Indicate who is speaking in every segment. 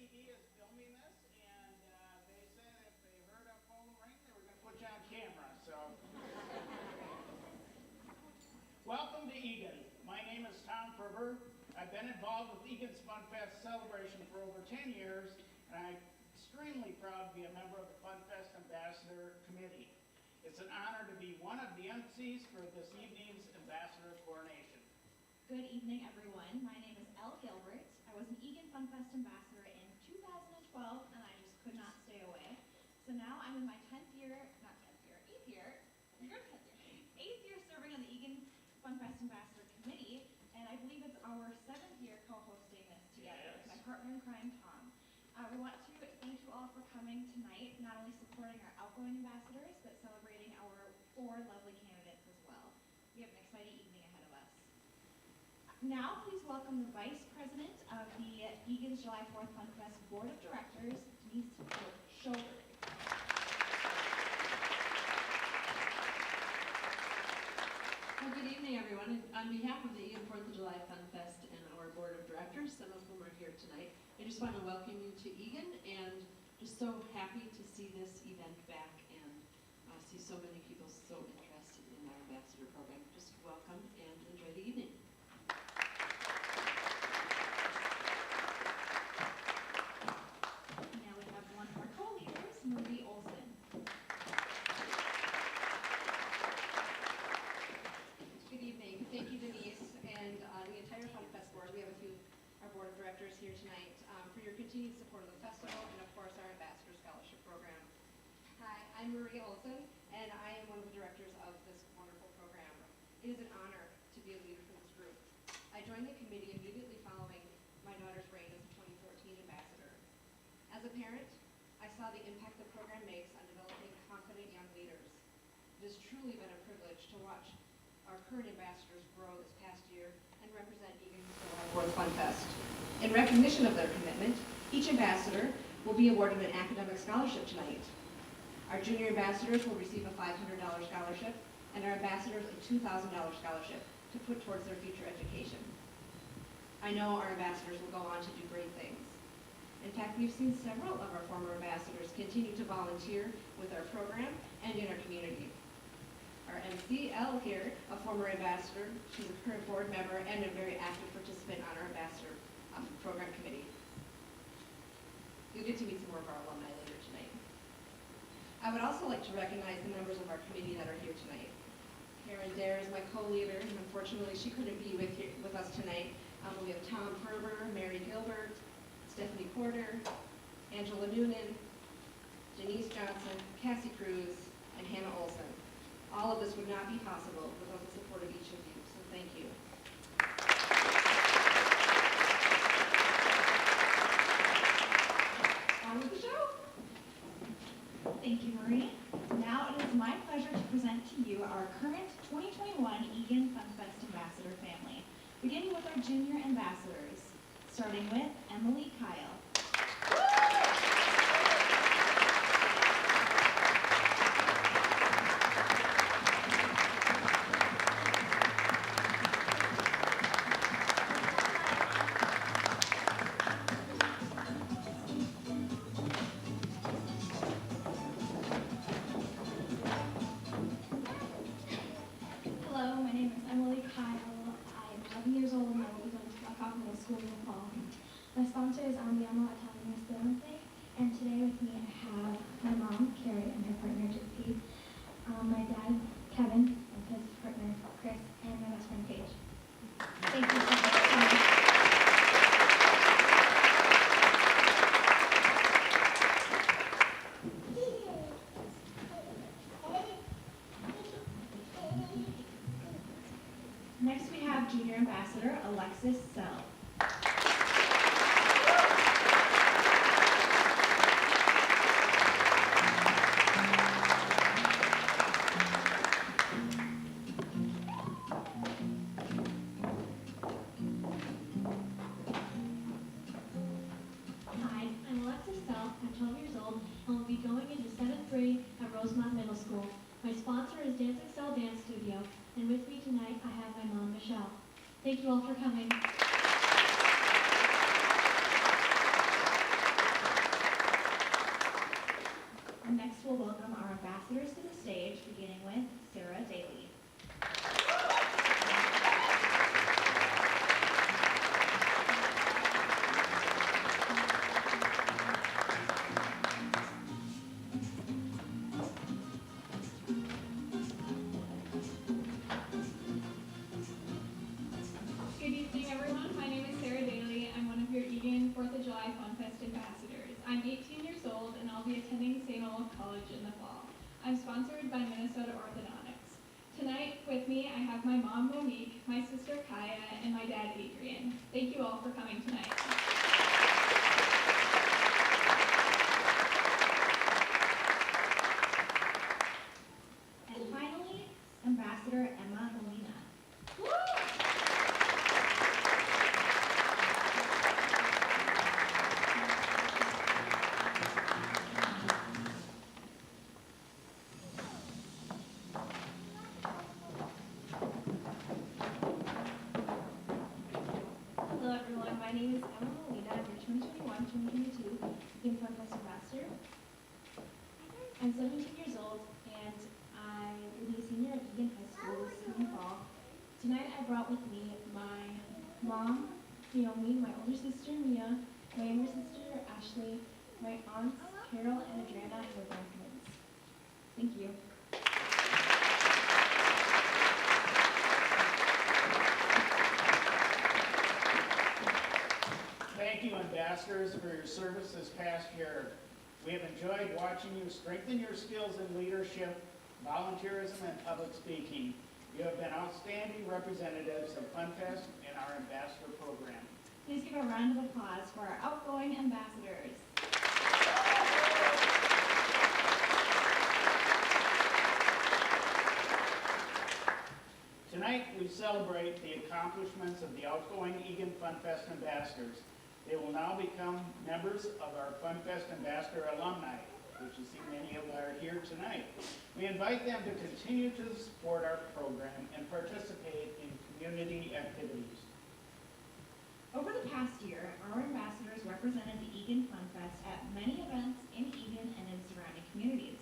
Speaker 1: TV is filming this, and they said if they heard a phone ring, they were going to put you on camera. So, welcome to Eagan. My name is Tom Ferber. I've been involved with Eagan's Funfest celebration for over 10 years, and I'm extremely proud to be a member of the Funfest Ambassador Committee. It's an honor to be one of the MCs for this evening's Ambassador Coronation.
Speaker 2: Good evening, everyone. My name is Elle Gilbert. I was an Eagan Funfest Ambassador in 2012, and I just could not stay away. So now I'm in my 8th year serving on the Eagan Funfest Ambassador Committee, and I believe it's our 7th year co-hosting this together with my partner in crime, Tom. We want to thank you all for coming tonight, not only supporting our outgoing ambassadors, but celebrating our 4 lovely candidates as well. We have an exciting evening ahead of us. Now, please welcome the Vice President of the Eagan's July 4th Funfest Board of Directors, Denise Schober.
Speaker 3: Well, good evening, everyone. On behalf of the Eagan 4th of July Funfest and our Board of Directors, some of whom are here tonight, I just want to welcome you to Eagan, and just so happy to see this event back and see so many people so interested in our ambassador program. Just welcome and enjoy the evening.
Speaker 2: Now we have one of our co-leaders, Marie Olson.
Speaker 4: Good evening. Thank you, Denise, and the entire Funfest board. We have our board of directors here tonight for your continued support of the festival and, of course, our Ambassador Scholarship Program. Hi, I'm Marie Olson, and I am one of the directors of this wonderful program. It is an honor to be a leader for this group. I joined the committee immediately following my daughter's reign as the 2014 ambassador. As a parent, I saw the impact the program makes on developing confident young leaders. It has truly been a privilege to watch our current ambassadors grow this past year and represent Eagan's July 4th Funfest. In recognition of their commitment, each ambassador will be awarded an academic scholarship tonight. Our junior ambassadors will receive a $500 scholarship, and our ambassadors a $2,000 scholarship to put towards their future education. I know our ambassadors will go on to do great things. In fact, we've seen several of our former ambassadors continue to volunteer with our program and in our community. Our MCL here, a former ambassador, she's a current board member and a very active participant on our ambassador program committee. You'll get to meet some more of our alumni later tonight. I would also like to recognize the members of our committee that are here tonight. Karen Dare is my co-leader, and unfortunately she couldn't be with us tonight. We have Tom Ferber, Mary Gilbert, Stephanie Porter, Angela Noonan, Denise Johnson, Cassie Cruz, and Hannah Olson. All of this would not be possible without the support of each of you, so thank you. On with the show.
Speaker 2: Thank you, Marie. Now it is my pleasure to present to you our current 2021 Eagan Funfest Ambassador family, beginning with our junior ambassadors, starting with Emily Kyle.
Speaker 5: My sponsor is Andiamo Italian Restaurante, and today with me I have my mom, Carrie, and her partner, Gypsy, my dad, Kevin, and his partner, Chris, and my best friend, Paige. Thank you so much.
Speaker 2: Next we have Junior Ambassador Alexis Sell.
Speaker 5: My sponsor is Dance Excel Dance Studio, and with me tonight I have my mom, Michelle. Thank you all for coming.
Speaker 2: ambassadors to the stage, beginning with Sarah Daly.
Speaker 6: Good evening, everyone. My name is Sarah Daly. I'm one of your Eagan 4th of July Funfest ambassadors. I'm 18 years old, and I'll be attending St. Olaf College in the fall. I'm sponsored by Minnesota Orthodontics. Tonight, with me, I have my mom, Monique, my sister, Kaya, and my dad, Adrian. Thank you all for coming tonight.
Speaker 2: And finally, Ambassador Emma Molina.
Speaker 5: Hello everyone, my name is Emma Molina. I'm your 2021-2022 Eagan Funfest Ambassador. I'm 17 years old and I will be a senior at Eagan High School this coming fall. Tonight I brought with me my mom, Naomi, my older sister Mia, my younger sister Ashley, my aunts Carol and Adriana, and their grandparents. Thank you.
Speaker 1: Thank you, ambassadors, for your service this past year. We have enjoyed watching you strengthen your skills in leadership, volunteerism, and public speaking. You have been outstanding representatives of Funfest and our ambassador program.
Speaker 2: Please give a round of applause for our outgoing ambassadors.
Speaker 1: Tonight, we celebrate the accomplishments of the outgoing Eagan Funfest ambassadors. They will now become members of our Funfest ambassador alumni, which you see many of are here tonight. We invite them to continue to support our program and participate in community activities.
Speaker 2: Over the past year, our ambassadors represented the Eagan Funfest at many events in Eagan and in surrounding communities.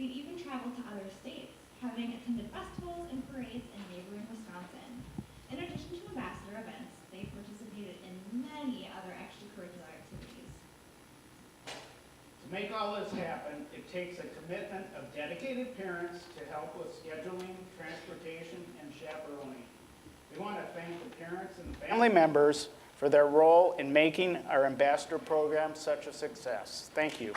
Speaker 2: They've even traveled to other states, having attended festivals and parades in neighboring Wisconsin. In addition to ambassador events, they participated in many other extracurricular activities.
Speaker 1: To make all this happen, it takes a commitment of dedicated parents to help with scheduling, transportation, and chaperoning. We want to thank the parents and family members for their role in making our ambassador program such a success. Thank you.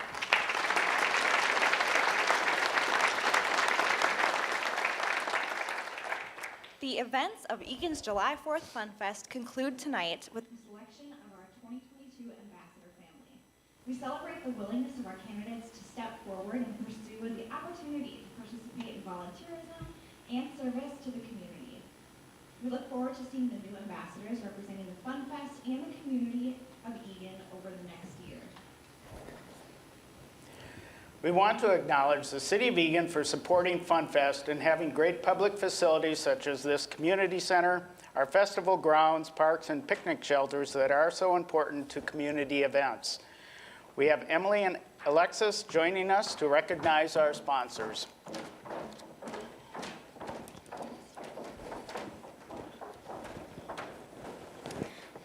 Speaker 7: The events of Eagan's July 4th Fun Fest conclude tonight with
Speaker 2: The selection of our 2022 ambassador family. We celebrate the willingness of our candidates to step forward and pursue the opportunity to participate in volunteerism and service to the community. We look forward to seeing the new ambassadors representing the Fun Fest and the community of Eagan over the next year.
Speaker 1: We want to acknowledge the City of Eagan for supporting Funfest and having great public facilities such as this community center, our festival grounds, parks, and picnic shelters that are so important to community events. We have Emily and Alexis joining us to recognize our sponsors.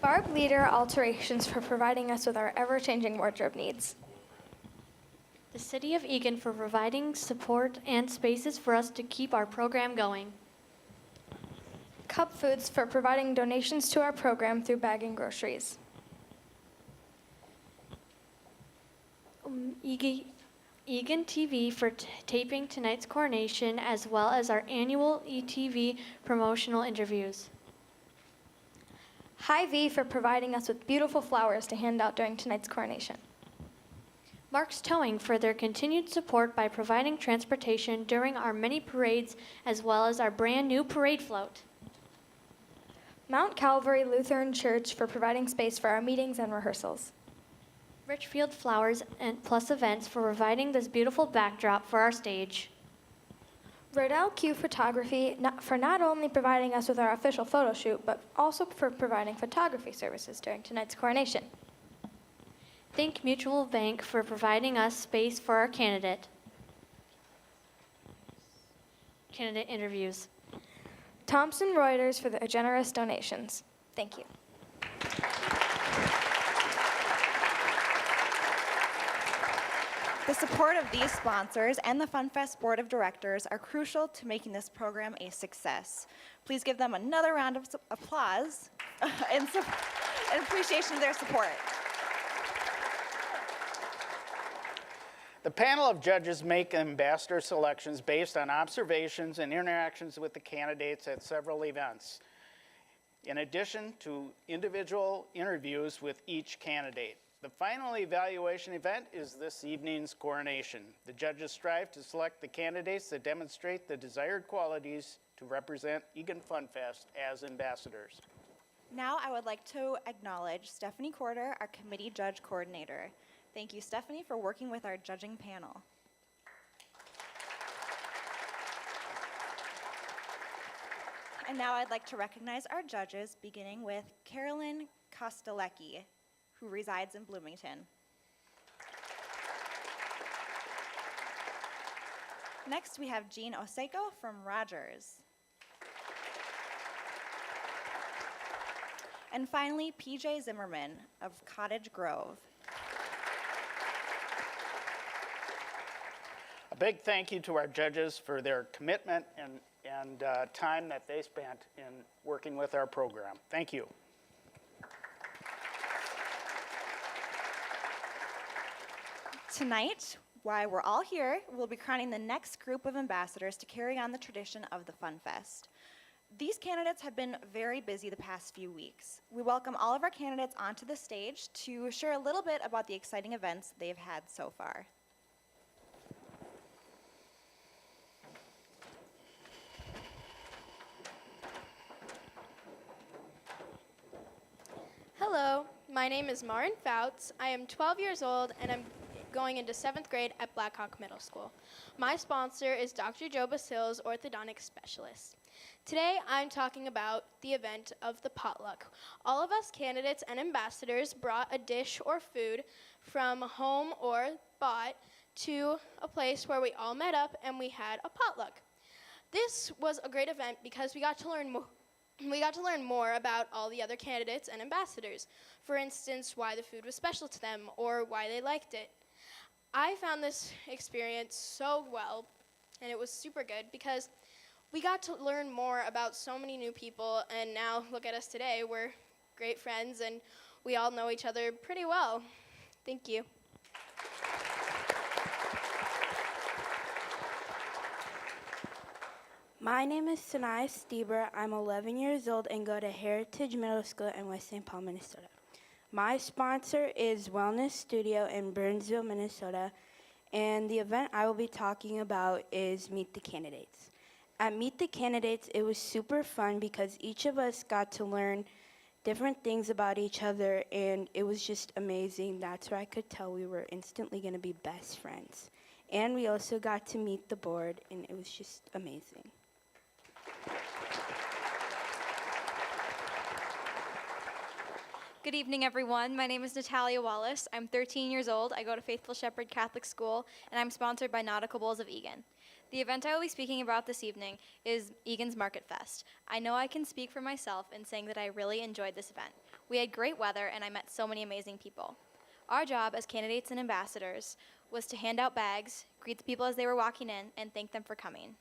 Speaker 8: Barb Leader Alterations for providing us with our ever-changing wardrobe needs.
Speaker 9: The City of Eagan for providing support and spaces for us to keep our program going.
Speaker 8: Cup Foods for providing donations to our program through bagging groceries. Eagan TV for taping tonight's coronation, as well as our annual ETV promotional interviews. Hy-Vee for providing us with beautiful flowers to hand out during tonight's coronation.
Speaker 9: Mark's Towing for their continued support by providing transportation during our many parades, as well as our brand new parade float.
Speaker 8: Mount Calvary Lutheran Church for providing space for our meetings and rehearsals.
Speaker 9: Richfield Flowers and Plus Events for providing this beautiful backdrop for our stage.
Speaker 8: Riddell Q Photography for not only providing us with our official photo shoot, but also for providing photography services during tonight's coronation.
Speaker 9: Think Mutual Bank for providing us space for our candidate. candidate interviews.
Speaker 8: Thomson Reuters for their generous donations. Thank you.
Speaker 7: The support of these sponsors and the Funfest Board of Directors are crucial to making this program a success. Please give them another round of applause in appreciation of their support.
Speaker 1: The panel of judges make ambassador selections based on observations and interactions with the candidates at several events, in addition to individual interviews with each candidate. The final evaluation event is this evening's coronation. The judges strive to select the candidates that demonstrate the desired qualities to represent Eagan Funfest as ambassadors.
Speaker 7: Now I would like to acknowledge Stephanie Corder, our committee judge coordinator. Thank you, Stephanie, for working with our judging panel. And now I'd like to recognize our judges, beginning with Carolyn Kostelecki, who resides in Bloomington. Next, we have Jean Oseko from Rogers. And finally, PJ Zimmerman of Cottage Grove.
Speaker 1: A big thank you to our judges for their commitment and time that they spent in working with our program. Thank you.
Speaker 7: Tonight, while we're all here, we'll be crowning the next group of ambassadors to carry on the tradition of the Funfest. These candidates have been very busy the past few weeks. We welcome all of our candidates onto the stage to share a little bit about the exciting events they've had so far.
Speaker 10: Hello, my name is Marin Fouts. I am 12 years old and I'm going into 7th grade at Blackhawk Middle School. My sponsor is Dr. Joe Basil's orthodontic specialist. Today I'm talking about the event of the potluck. All of us candidates and ambassadors brought a dish or food from home or bought to a place where we all met up and we had a potluck. This was a great event because we got to learn more about all the other candidates and ambassadors. For instance, why the food was special to them or why they liked it. I found this experience so well, and it was super good because we got to learn more about so many new people, and now look at us today. We're great friends, and we all know each other pretty well. Thank you.
Speaker 11: My name is Sanaya Stieber. I'm 11 years old and go to Heritage Middle School in West St. Paul, Minnesota. My sponsor is Wellness Studio in Burnsville, Minnesota, and the event I will be talking about is Meet the Candidates. At Meet the Candidates, it was super fun because each of us got to learn different things about each other, and it was just amazing. That's where I could tell we were instantly going to be best friends. And we also got to meet the board, and it was just amazing.
Speaker 12: Good evening, everyone. My name is Natalia Wallace. I'm 13 years old. I go to Faithful Shepherd Catholic School, and I'm sponsored by Nautical Bowls of Eagan. The event I will be speaking about this evening is Eagan's Market Fest. I know I can speak for myself in saying that I really enjoyed this event. We had great weather, and I met so many amazing people. Our job as candidates and ambassadors was to hand out bags, greet the people as they were walking in, and thank them for coming.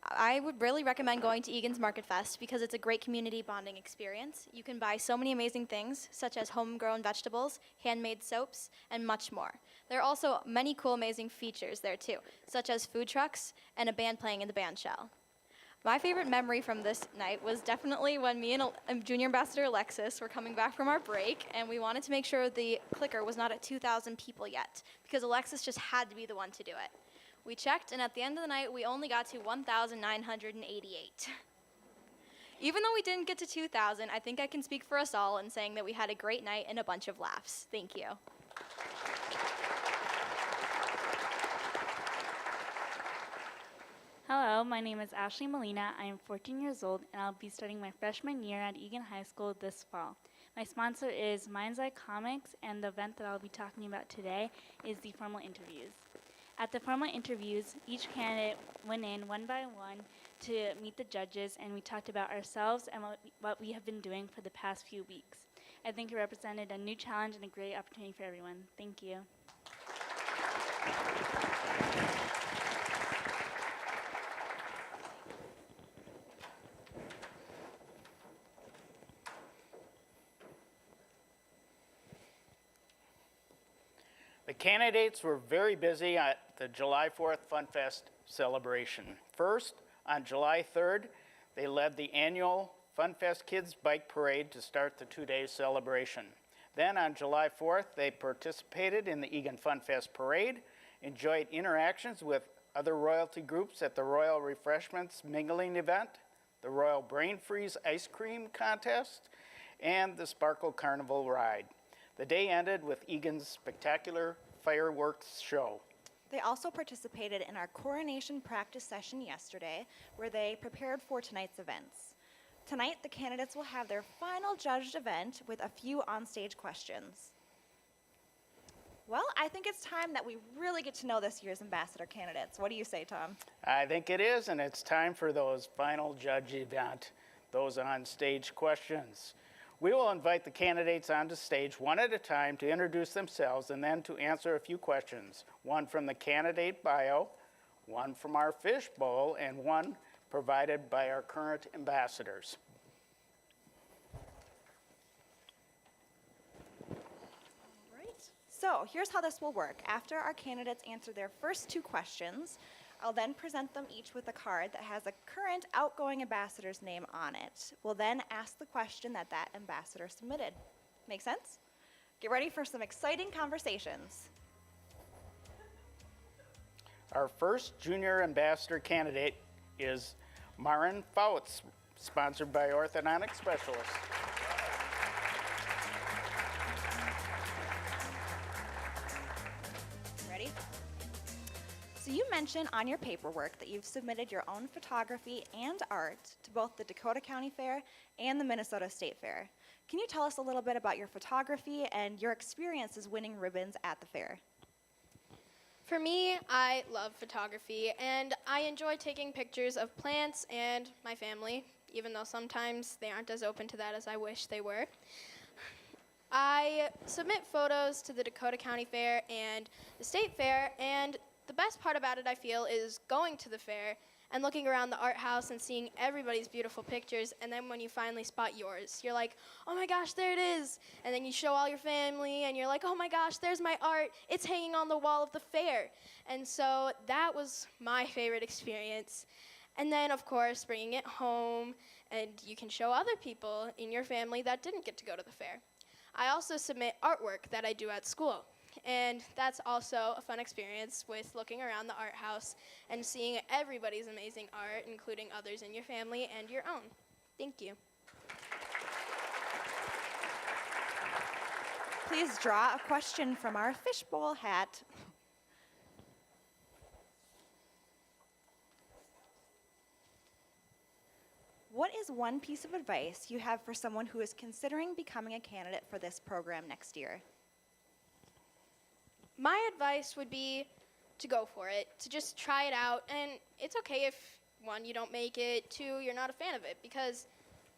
Speaker 12: I would really recommend going to Eagan's Market Fest because it's a great community bonding experience. You can buy so many amazing things, such as homegrown vegetables, handmade soaps, and much more. There are also many cool, amazing features there too, such as food trucks and a band playing in the band shell. My favorite memory from this night was definitely when me and Junior Ambassador Alexis were coming back from our break, and we wanted to make sure the clicker was not at 2,000 people yet, because Alexis just had to be the one to do it. We checked, and at the end of the night, we only got to 1,988. Even though we didn't get to 2,000, I think I can speak for us all in saying that we had a great night and a bunch of laughs. Thank you.
Speaker 13: Hello, my name is Ashley Molina. I am 14 years old, and I'll be starting my freshman year at Eagan High School this fall. My sponsor is Mind's Eye Comics, and the event that I'll be talking about today is the formal interviews. At the formal interviews, each candidate went in one by one to meet the judges, and we talked about ourselves and what we have been doing for the past few weeks. I think it represented a new challenge and a great opportunity for everyone. Thank you.
Speaker 1: The candidates were very busy at the July 4th Funfest celebration. First, on July 3rd, they led the annual Funfest Kids Bike Parade to start the two-day celebration. Then on July 4th, they participated in the Eagan Funfest Parade, enjoyed interactions with other royalty groups at the Royal Refreshments Mingling event, the Royal Brain Freeze Ice Cream Contest, and the Sparkle Carnival Ride. The day ended with Eagan's spectacular fireworks show.
Speaker 7: They also participated in our Coronation practice session yesterday, where they prepared for tonight's events. Tonight, the candidates will have their final judged event with a few onstage questions. Well, I think it's time that we really get to know this year's ambassador candidates. What do you say, Tom?
Speaker 1: I think it is, and it's time for those final judge event, those on-stage questions. We will invite the candidates onto stage one at a time to introduce themselves and then to answer a few questions, one from the candidate bio, one from our fishbowl, and one provided by our current ambassadors.
Speaker 7: All right. So here's how this will work. After our candidates answer their first two questions, I'll then present them each with a card that has a current outgoing ambassador's name on it. We'll then ask the question that ambassador submitted. Make sense? Get ready for some exciting conversations.
Speaker 1: Our first junior ambassador candidate is Marin Fouts, sponsored by Orthodontic Specialists.
Speaker 7: Ready? So you mentioned on your paperwork that you've submitted your own photography and art to both the Dakota County Fair and the Minnesota State Fair. Can you tell us a little bit about your photography and your experiences winning ribbons at the fair?
Speaker 10: For me, I love photography, and I enjoy taking pictures of plants and my family, even though sometimes they aren't as open to that as I wish they were. I submit photos to the Dakota County Fair and the State Fair, and the best part about it, I feel, is going to the fair and looking around the art house and seeing everybody's beautiful pictures, and then when you finally spot yours, you're like, oh my gosh, there it is. And then you show all your family, and you're like, oh my gosh, there's my art. It's hanging on the wall of the fair. And so that was my favorite experience. And then, of course, bringing it home, and you can show other people in your family that didn't get to go to the fair. I also submit artwork that I do at school. And that's also a fun experience with looking around the art house and seeing everybody's amazing art, including others in your family and your own. Thank you.
Speaker 7: Please draw a question from our fishbowl hat. What is one piece of advice you have for someone who is considering becoming a candidate for this program next year?
Speaker 10: My advice would be to go for it, to just try it out, and it's okay if, one, you don't make it, two, you're not a fan of it, because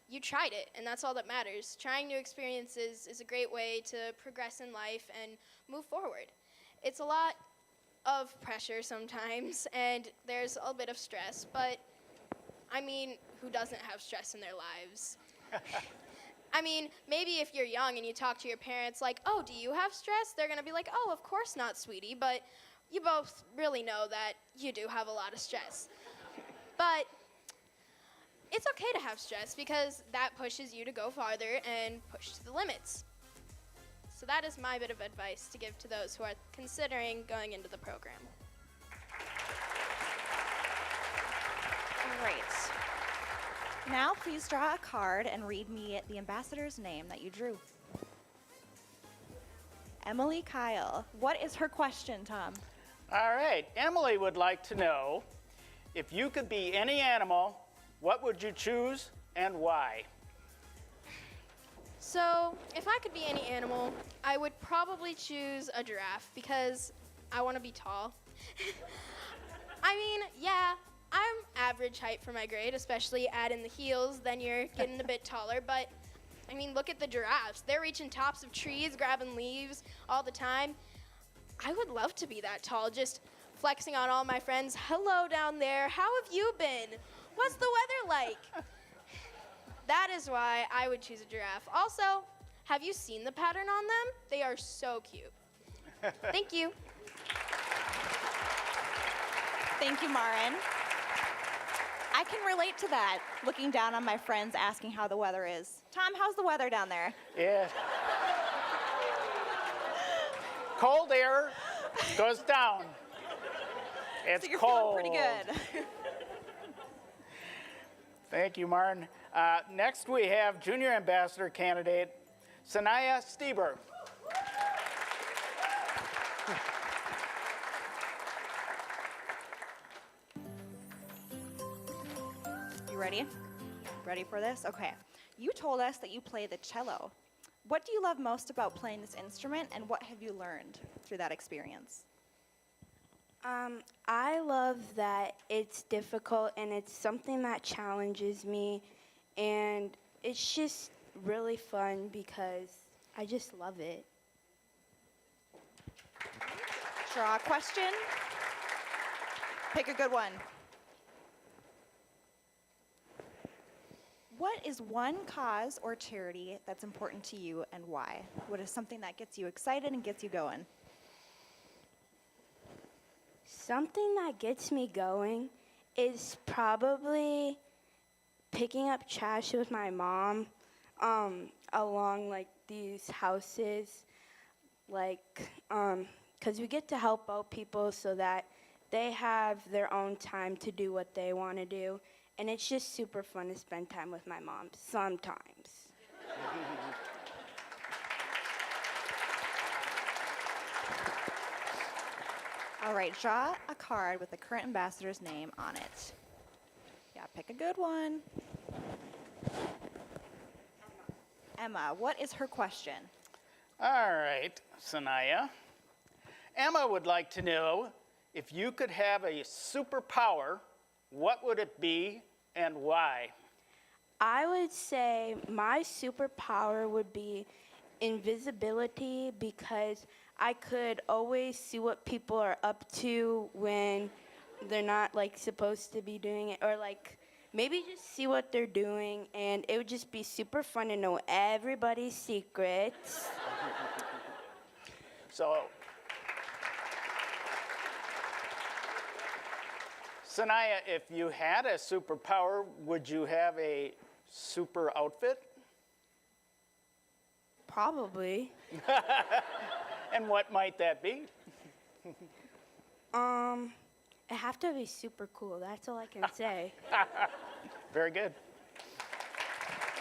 Speaker 10: you tried it, and that's all that matters. Trying new experiences is a great way to progress in life and move forward. It's a lot of pressure sometimes, and there's a bit of stress, but, I mean, who doesn't have stress in their lives? I mean, maybe if you're young and you talk to your parents like, oh, do you have stress? They're going to be like, oh, of course not, sweetie. But you both really know that you do have a lot of stress. But it's okay to have stress because that pushes you to go farther and push to the limits. So that is my bit of advice to give to those who are considering going into the program.
Speaker 7: All right. Now please draw a card and read me the ambassador's name that you drew. Emily Kyle. What is her question, Tom?
Speaker 1: All right, Emily would like to know, if you could be any animal, what would you choose and why?
Speaker 10: So, if I could be any animal, I would probably choose a giraffe because I want to be tall. I mean, yeah, I'm average height for my grade, especially add in the heels, then you're getting a bit taller. But, I mean, look at the giraffes. They're reaching tops of trees, grabbing leaves all the time. I would love to be that tall, just flexing on all my friends. Hello down there, how have you been? What's the weather like? That is why I would choose a giraffe. Also, have you seen the pattern on them? They are so cute. Thank you.
Speaker 7: Thank you, Marin. I can relate to that, looking down on my friends asking how the weather is. Tom, how's the weather down there?
Speaker 1: Yeah. Cold air goes down. It's
Speaker 7: So you're
Speaker 1: cold.
Speaker 7: feeling pretty good.
Speaker 1: Thank you, Martin. Next, we have junior ambassador candidate Sanaya Stieber.
Speaker 7: You ready? Ready for this? Okay. You told us that you play the cello. What do you love most about playing this instrument, and what have you learned through that experience?
Speaker 11: I love that it's difficult and it's something that challenges me, and it's just really fun because I just love it.
Speaker 7: Draw a question. Pick a good one. What is one cause or charity that's important to you, and why? What is something that gets you excited and gets you going?
Speaker 11: Something that gets me going is probably picking up trash with my mom along like these houses, like 'cause we get to help out people so that they have their own time to do what they want to do, and it's just super fun to spend time with my mom sometimes.
Speaker 7: All right, draw a card with the current ambassador's name on it. Yeah, pick a good one. Emma, what is her question?
Speaker 1: All right, Sanaya. Emma would like to know, if you could have a superpower, what would it be and why?
Speaker 11: I would say my superpower would be invisibility, because I could always see what people are up to when they're not like supposed to be doing it, or like maybe just see what they're doing, and it would just be super fun to know everybody's secrets.
Speaker 1: So, Sanaya, if you had a superpower, would you have a super outfit?
Speaker 11: Probably.
Speaker 1: And what might that be?
Speaker 11: It have to be super cool. That's all I can say.
Speaker 1: Very good.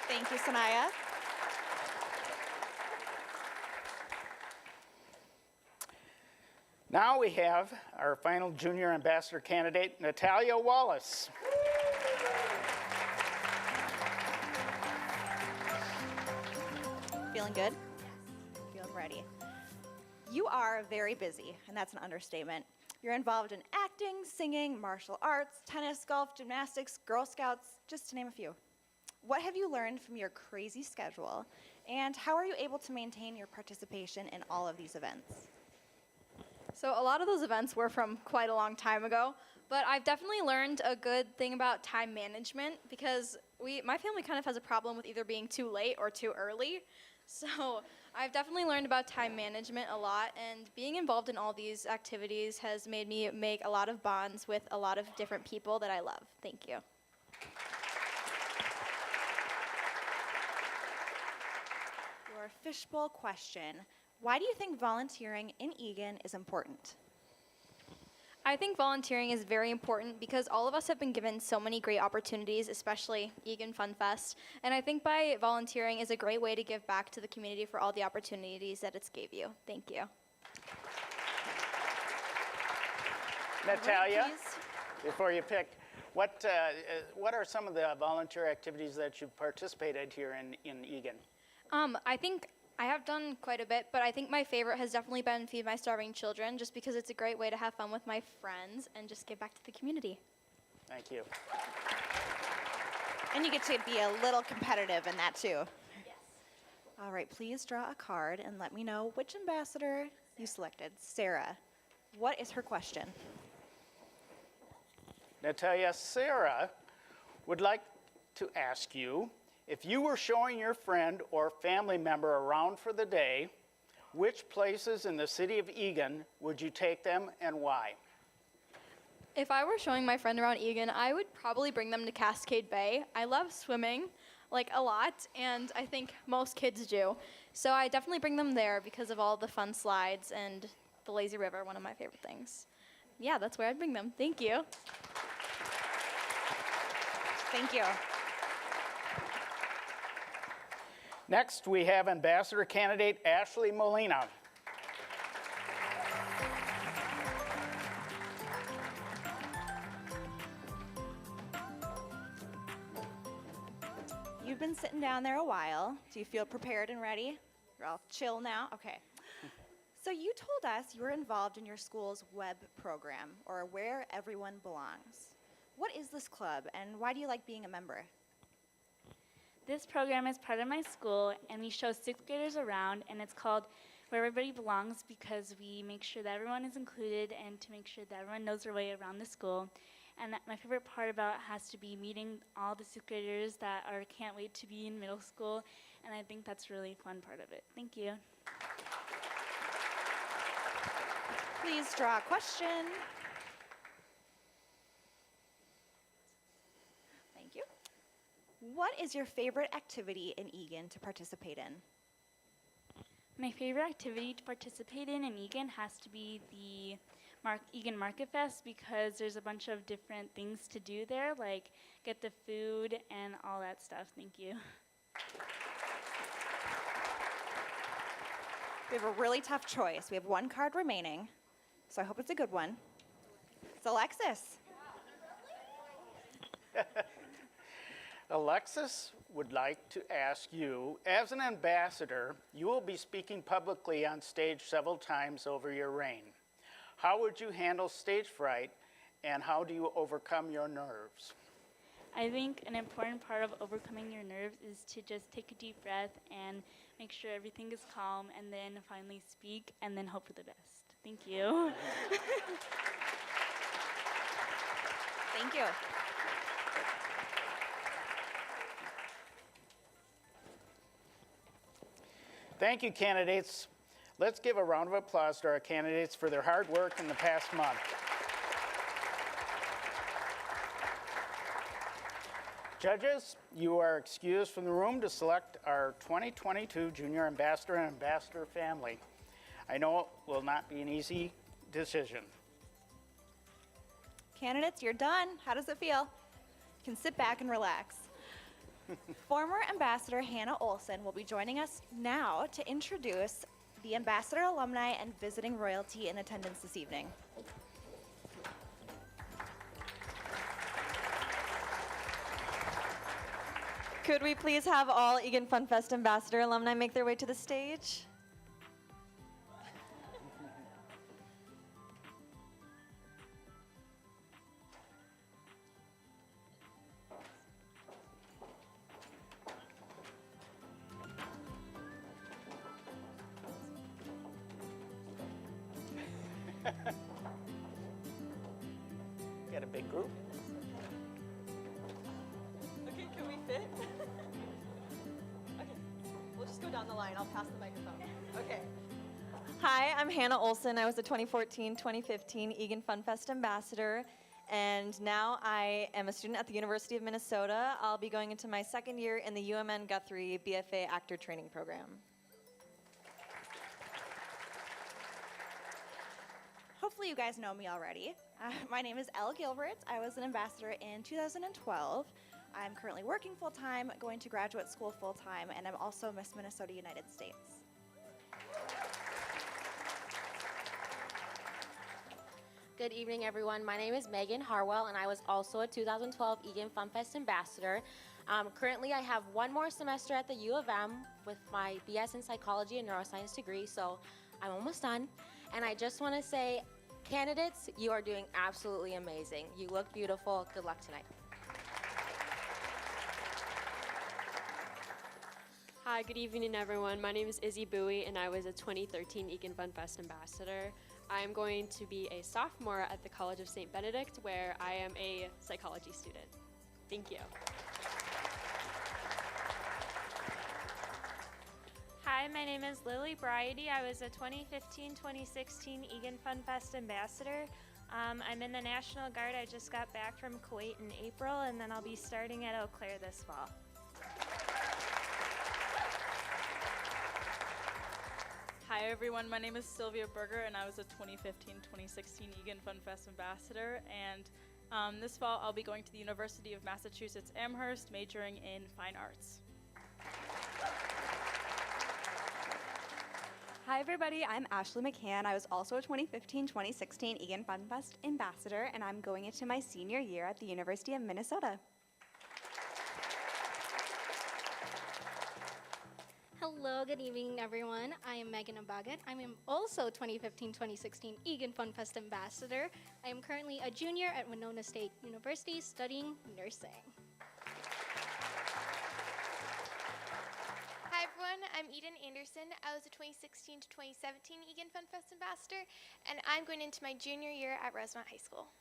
Speaker 7: Thank you, Sanaya.
Speaker 1: Now we have our final junior ambassador candidate, Natalia Wallace.
Speaker 7: Feeling good? Feeling ready. You are very busy, and that's an understatement. You're involved in acting, singing, martial arts, tennis, golf, gymnastics, Girl Scouts, just to name a few. What have you learned from your crazy schedule, and how are you able to maintain your participation in all of these events?
Speaker 12: So a lot of those events were from quite a long time ago, but I've definitely learned a good thing about time management, because my family kind of has a problem with either being too late or too early. So I've definitely learned about time management a lot, and being involved in all these activities has made me make a lot of bonds with a lot of different people that I love. Thank you.
Speaker 7: Your fishbowl question. Why do you think volunteering in Eagan is important?
Speaker 12: I think volunteering is very important because all of us have been given so many great opportunities, especially Eagan Funfest. And I think by volunteering is a great way to give back to the community for all the opportunities that it's gave you. Thank you.
Speaker 1: Natalia,
Speaker 7: Please.
Speaker 1: before you pick, what are some of the volunteer activities that you've participated here in Eagan?
Speaker 12: I think I have done quite a bit, but I think my favorite has definitely been Feed My Starving Children, just because it's a great way to have fun with my friends and just give back to the community.
Speaker 1: Thank you.
Speaker 7: And you get to be a little competitive in that too.
Speaker 12: Yes.
Speaker 7: All right, please draw a card and let me know which ambassador you selected. Sarah, what is her question?
Speaker 1: Natalia, Sarah would like to ask you, if you were showing your friend or family member around for the day, which places in the city of Eagan would you take them and why?
Speaker 12: If I were showing my friend around Eagan, I would probably bring them to Cascade Bay. I love swimming, like a lot, and I think most kids do. So I definitely bring them there because of all the fun slides and the lazy river, one of my favorite things. Yeah, that's where I'd bring them. Thank you.
Speaker 7: Thank you.
Speaker 1: Next, we have ambassador candidate Ashley Molina.
Speaker 7: You've been sitting down there a while. Do you feel prepared and ready? You're all chill now? Okay. So you told us you were involved in your school's web program, or Where Everyone Belongs. What is this club, and why do you like being a member?
Speaker 13: This program is part of my school, and we show sixth graders around, and it's called Where Everybody Belongs because we make sure that everyone is included and to make sure that everyone knows their way around the school. And my favorite part about it has to be meeting all the sixth graders that can't wait to be in middle school, and I think that's really a fun part of it. Thank you.
Speaker 7: Please draw a question. Thank you. What is your favorite activity in Eagan to participate in?
Speaker 13: My favorite activity to participate in Eagan has to be the Eagan Market Fest because there's a bunch of different things to do there, like get the food and all that stuff. Thank you.
Speaker 7: We have a really tough choice. We have one card remaining, so I hope it's a good one. It's Alexis.
Speaker 1: Alexis would like to ask you, as an ambassador, you will be speaking publicly on stage several times over your reign. How would you handle stage fright, and how do you overcome your nerves?
Speaker 13: I think an important part of overcoming your nerves is to just take a deep breath and make sure everything is calm, and then finally speak, and then hope for the best. Thank you.
Speaker 7: Thank you.
Speaker 1: Thank you, candidates. Let's give a round of applause to our candidates for their hard work in the past month. Judges, you are excused from the room to select our 2022 Junior Ambassador and Ambassador family. I know it will not be an easy decision.
Speaker 7: Candidates, you're done. How does it feel? You can sit back and relax. Former Ambassador Hannah Olson will be joining us now to introduce the Ambassador alumni and visiting royalty in attendance this evening.
Speaker 14: Could we please have all Eagan Funfest Ambassador alumni make their way to the stage?
Speaker 1: Got a big group?
Speaker 14: Okay, can we fit? Okay, we'll just go down the line. I'll pass the microphone. Okay. Hi, I'm Hannah Olson. I was the 2014-2015 Eagan Funfest Ambassador, and now I am a student at the University of Minnesota. I'll be going into my second year in the UMN Guthrie BFA Actor Training Program.
Speaker 7: Hopefully you guys know me already. My name is Elle Gilbert. I was an ambassador in 2012. I'm currently working full-time, going to graduate school full-time, and I'm also Miss Minnesota United States.
Speaker 15: Good evening, everyone. My name is Megan Harwell, and I was also a 2012 Eagan Funfest Ambassador. Currently, I have one more semester at the U of M with my BS in Psychology and Neuroscience degree, so I'm almost done. And I just want to say, candidates, you are doing absolutely amazing. You look beautiful. Good luck tonight.
Speaker 16: Hi, good evening, everyone. My name is Izzy Bowie, and I was a 2013 Eagan Funfest ambassador. I am going to be a sophomore at the College of St. Benedict, where I am a psychology student. Thank you.
Speaker 17: Hi, my name is Lily Bryady. I was a 2015-2016 Eagan Funfest ambassador. I'm in the National Guard. I just got back from Kuwait in April, and then I'll be starting at Eau Claire this fall.
Speaker 18: Hi everyone, my name is Sylvia Berger and I was a 2015-2016 Eagan Funfest ambassador, and this fall I'll be going to the University of Massachusetts Amherst majoring in fine arts.
Speaker 19: Hi everybody, I'm Ashley McCann. I was also a 2015-2016 Eagan Funfest ambassador, and I'm going into my senior year at the University of Minnesota.
Speaker 20: Hello, good evening, everyone. I am Megan Abagat. I'm also 2015-2016 Eagan Funfest ambassador. I am currently a junior at Winona State University studying nursing.
Speaker 21: Hi everyone, I'm Eden Anderson. I was a 2016 to 2017 Eagan Funfest ambassador, and I'm going into my junior year at Rosemont High School.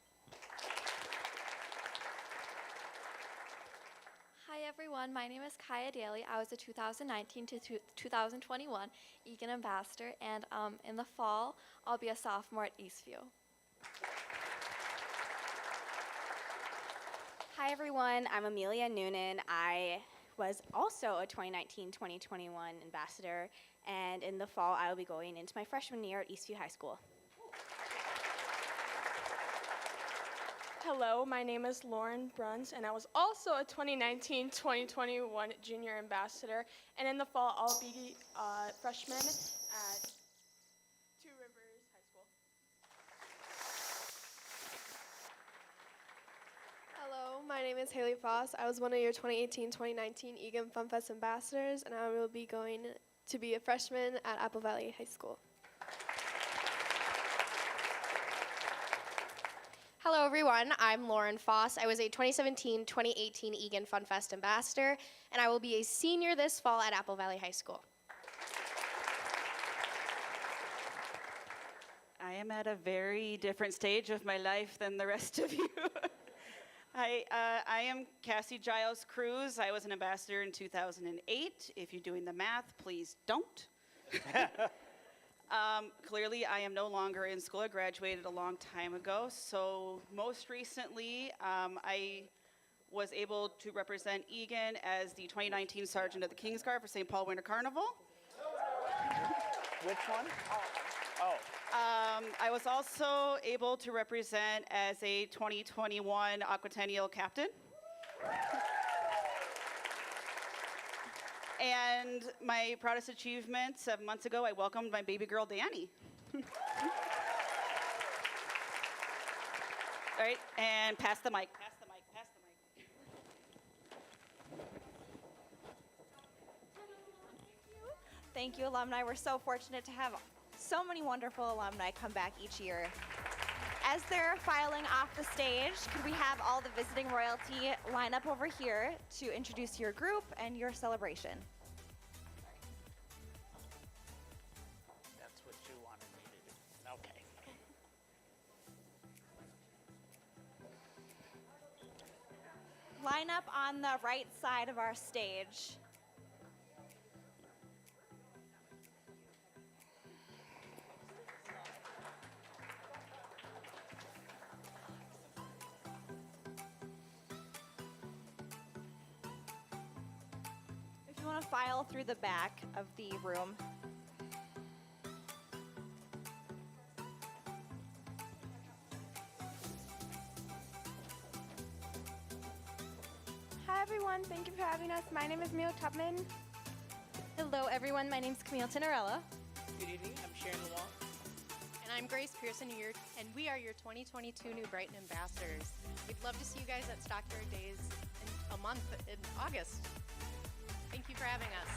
Speaker 22: Hi everyone, my name is Kaya Daly. I was a 2019 to 2021 Eagan ambassador, and in the fall, I'll be a sophomore at Eastview.
Speaker 23: Hi everyone, I'm Amelia Noonan. I was also a 2019-2021 ambassador, and in the fall, I will be going into my freshman year at Eastview High School.
Speaker 24: Hello, my name is Lauren Bruns, and I was also a 2019-2021 junior ambassador, and in the fall I'll be a freshman at Two Rivers High School.
Speaker 25: Hello, my name is Haley Foss. I was one of your 2018-2019 Eagan Funfest ambassadors, and I will be going to be a freshman at Apple Valley High School.
Speaker 10: Hello everyone, I'm Lauren Foss. I was a 2017-2018 Eagan Funfest ambassador, and I will be a senior this fall at Apple Valley High School.
Speaker 26: I am at a very different stage of my life than the rest of you. I am Cassie Giles Cruz. I was an ambassador in 2008. If you're doing the math, please don't. Clearly, I am no longer in school. I graduated a long time ago. So most recently, I was able to represent Eagan as the 2019 Sergeant of the King's Guard for St. Paul Winter Carnival.
Speaker 27: Which one? Oh.
Speaker 26: I was also able to represent as a 2021 Aquatennial Captain. And my proudest achievement, 7 months ago, I welcomed my baby girl, Danny. All right, and pass the mic, pass the mic, pass the mic.
Speaker 7: Thank you, alumni. We're so fortunate to have so many wonderful alumni come back each year. As they're filing off the stage, could we have all the visiting royalty line up over here to introduce your group and your celebration?
Speaker 27: That's what you wanted me to do. Okay.
Speaker 7: Line up on the right side of our stage. If you want to file through the back of the room.
Speaker 28: Hi everyone, thank you for having us. My name is Mio Tubman.
Speaker 29: Hello everyone, my name is Camille Tenorella.
Speaker 30: Good evening, I'm Sharon Lewall.
Speaker 31: And I'm Grace Pearson, and we are your 2022 New Brighton ambassadors. We'd love to see you guys at Stockyard Days, and a month in August. Thank you for having us.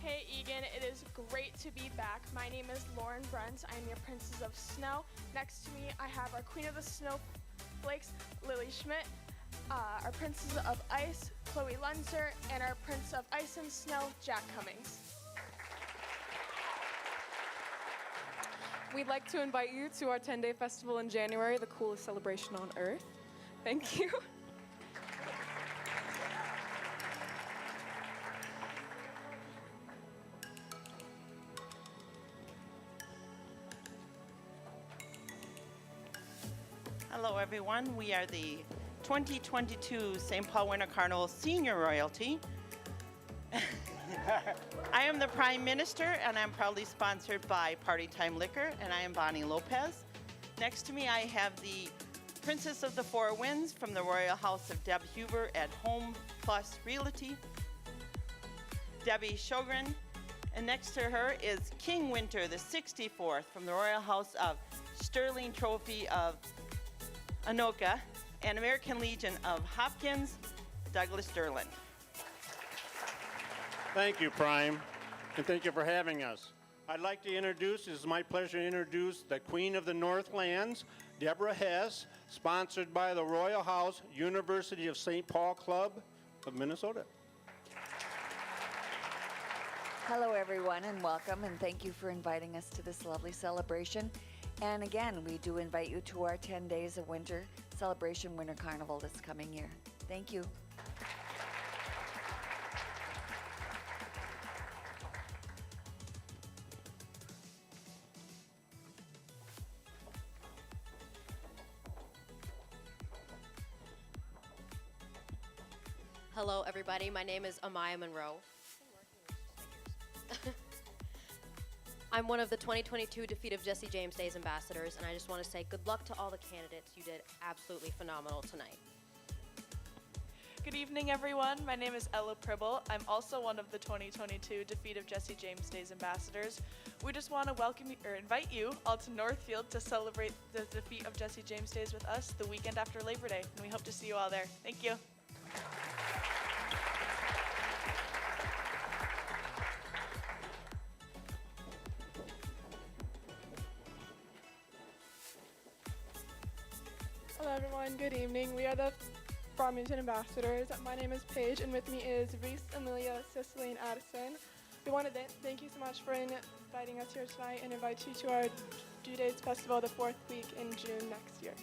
Speaker 24: Hey Eagan, it is great to be back. My name is Lauren Bruns. I am your Princess of Snow. Next to me, I have our Queen of the Snowflakes, Lily Schmidt, our Princess of Ice, Chloe Lunzer, and our Prince of Ice and Snow, Jack Cummings.
Speaker 1: We'd like to invite you to our 10-day festival in January, the coolest celebration on earth. Thank you.
Speaker 2: Hello everyone, we are the 2022 St. Paul Winter Carnival Senior Royalty. I am the Prime Minister and I'm proudly sponsored by Party Time Liquor, and I am Bonnie Lopez. Next to me I have the Princess of the Four Winds from the Royal House of Deb Huber at Home Plus Realty, Debbie Sjogren. And next to her is King Winter, the 64th from the Royal House of Sterling Trophy of Anoka and American Legion of Hopkins, Douglas Derland.
Speaker 3: Thank you, Prime, and thank you for having us. I'd like to introduce, it is my pleasure to introduce the Queen of the Northlands, Deborah Hess, sponsored by the Royal House University of St. Paul Club of Minnesota.
Speaker 4: Hello, everyone, and welcome, and thank you for inviting us to this lovely celebration. And again, we do invite you to our 10 days of winter celebration, Winter Carnival this coming year. Thank you.
Speaker 31: Hello, everybody. My name is Amaya Monroe. I'm one of the 2022 Defeat of Jesse James Days ambassadors, and I just want to say good luck to all the candidates. You did absolutely phenomenal tonight.
Speaker 5: Good evening, everyone. My name is Ella Pribble. I'm also one of the 2022 Defeat of Jesse James Days ambassadors. We just want to welcome you, or invite you all to Northfield to celebrate the Defeat of Jesse James Days with us the weekend after Labor Day, and we hope to see you all there. Thank you.
Speaker 24: Hello everyone, good evening. We are the Farmington Ambassadors. My name is Paige, and with me is Reese, Amelia, Cicely, and Addison. We want to thank you so much for inviting us here tonight and invite you to our Due Dates Festival the 4th week in June next year.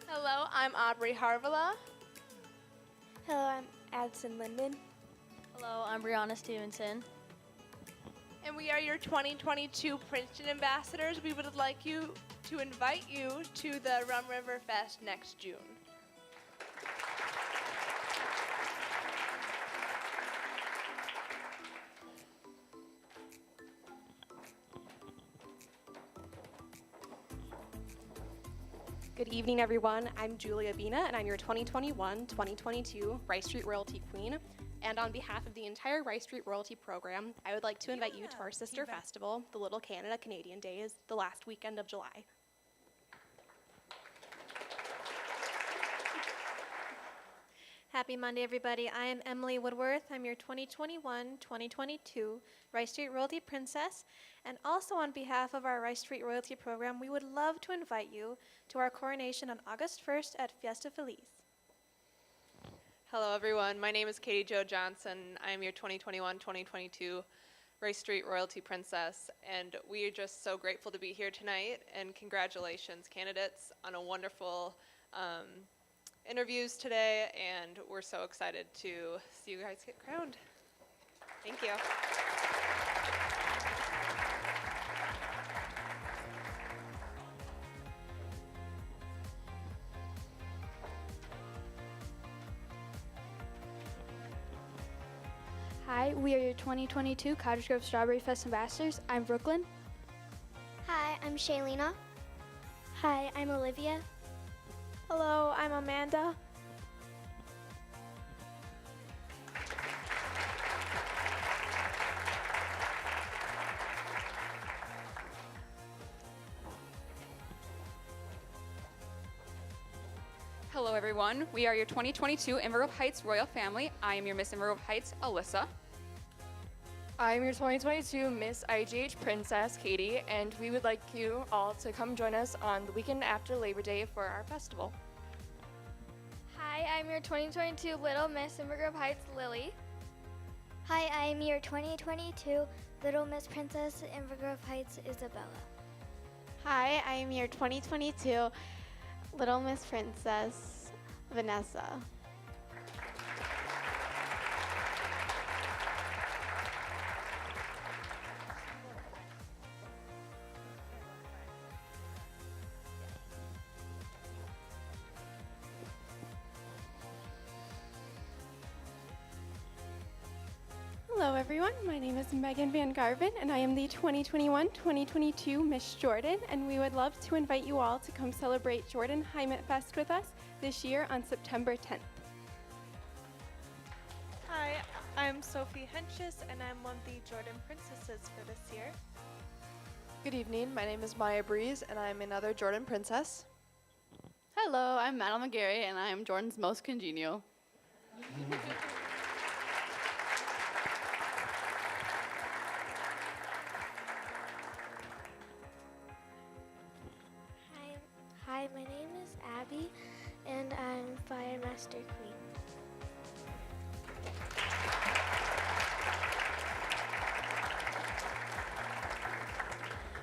Speaker 25: Hello, I'm Aubrey Harvilla.
Speaker 6: Hello, I'm Addison Linden.
Speaker 8: Hello, I'm Brianna Stevenson.
Speaker 24: And we are your 2022 Princeton Ambassadors. We would like to invite you to the Rum River Fest next June.
Speaker 31: Good evening, everyone. I'm Julia Bina, and I'm your 2021-2022 Rice Street Royalty Queen. And on behalf of the entire Rice Street Royalty program, I would like to invite you to our sister festival, the Little Canada Canadian Days, the last weekend of July.
Speaker 8: Happy Monday, everybody. I am Emily Woodworth. I'm your 2021-2022 Rice Street Royalty Princess. And also on behalf of our Rice Street Royalty program, we would love to invite you to our coronation on August 1st at Fiesta Feliz.
Speaker 9: Hello, everyone. My name is Katie Jo Johnson. I'm your 2021-2022 Rice Street Royalty Princess, and we are just so grateful to be here tonight. And congratulations, candidates, on a wonderful interviews today, and we're so excited to see you guys get crowned. Thank you.
Speaker 11: Hi, we are your 2022 Cottage Grove Strawberry Fest ambassadors. I'm Brooklyn.
Speaker 12: Hi, I'm Shaylena.
Speaker 6: Hi, I'm Olivia.
Speaker 25: Hello, I'm Amanda.
Speaker 12: Hello everyone, we are your 2022 Inver Grove Heights Royal Family. I am your Miss Inver Grove Heights, Alyssa.
Speaker 25: I'm your 2022 Miss IGH Princess, Katie, and we would like you all to come join us on the weekend after Labor Day for our festival.
Speaker 10: Hi, I'm your 2022 Little Miss Inver Grove Heights, Lily.
Speaker 6: Hi, I'm your 2022 Little Miss Princess Inver Grove Heights, Isabella.
Speaker 13: Hi, I am your 2022 Little Miss Princess, Vanessa.
Speaker 25: Hello everyone, my name is Megan Van Garven and I am the 2021-2022 Miss Jordan, and we would love to invite you all to come celebrate Jordan Heimat Fest with us this year on September 10th.
Speaker 5: Hi, I'm Sophie Henches, and I'm one of the Jordan Princesses for this year.
Speaker 14: Good evening, my name is Maya Breeze, and I'm another Jordan Princess.
Speaker 15: Hello, I'm Madeline McGarry, and I am Jordan's most congenial.
Speaker 6: Hi, my name is Abby, and I'm Fire Master Queen.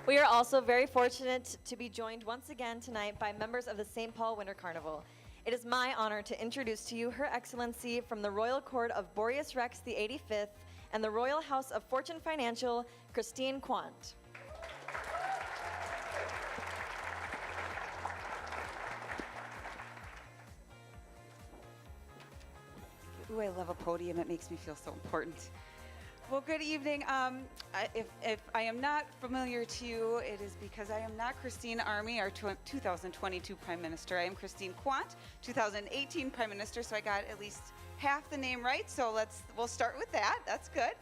Speaker 16: We are also very fortunate to be joined once again tonight by members of the St. Paul Winter Carnival. It is my honor to introduce to you Her Excellency from the Royal Court of Boreas Rex the 85th and the Royal House of Fortune Financial, Christine Quant.
Speaker 17: Ooh, I love a podium. It makes me feel so important. Well, good evening. If I am not familiar to you, it is because I am not Christine Army, our 2022 Prime Minister. I am Christine Quant, 2018 Prime Minister, so I got at least half the name right, so we'll start with that. That's good.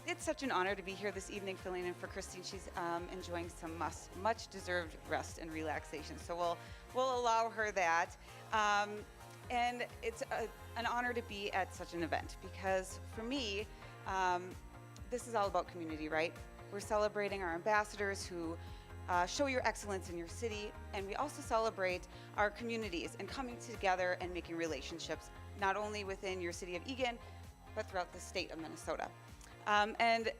Speaker 17: It's such an honor to be here this evening filling in for Christine. She's enjoying some much-deserved rest and relaxation, so we'll allow her that. And it's an honor to be at such an event because for me, this is all about community, right? We're celebrating our ambassadors who show your excellence in your city, and we also celebrate our communities and coming together and making relationships, not only within your city of Eagan, but throughout the state of Minnesota. And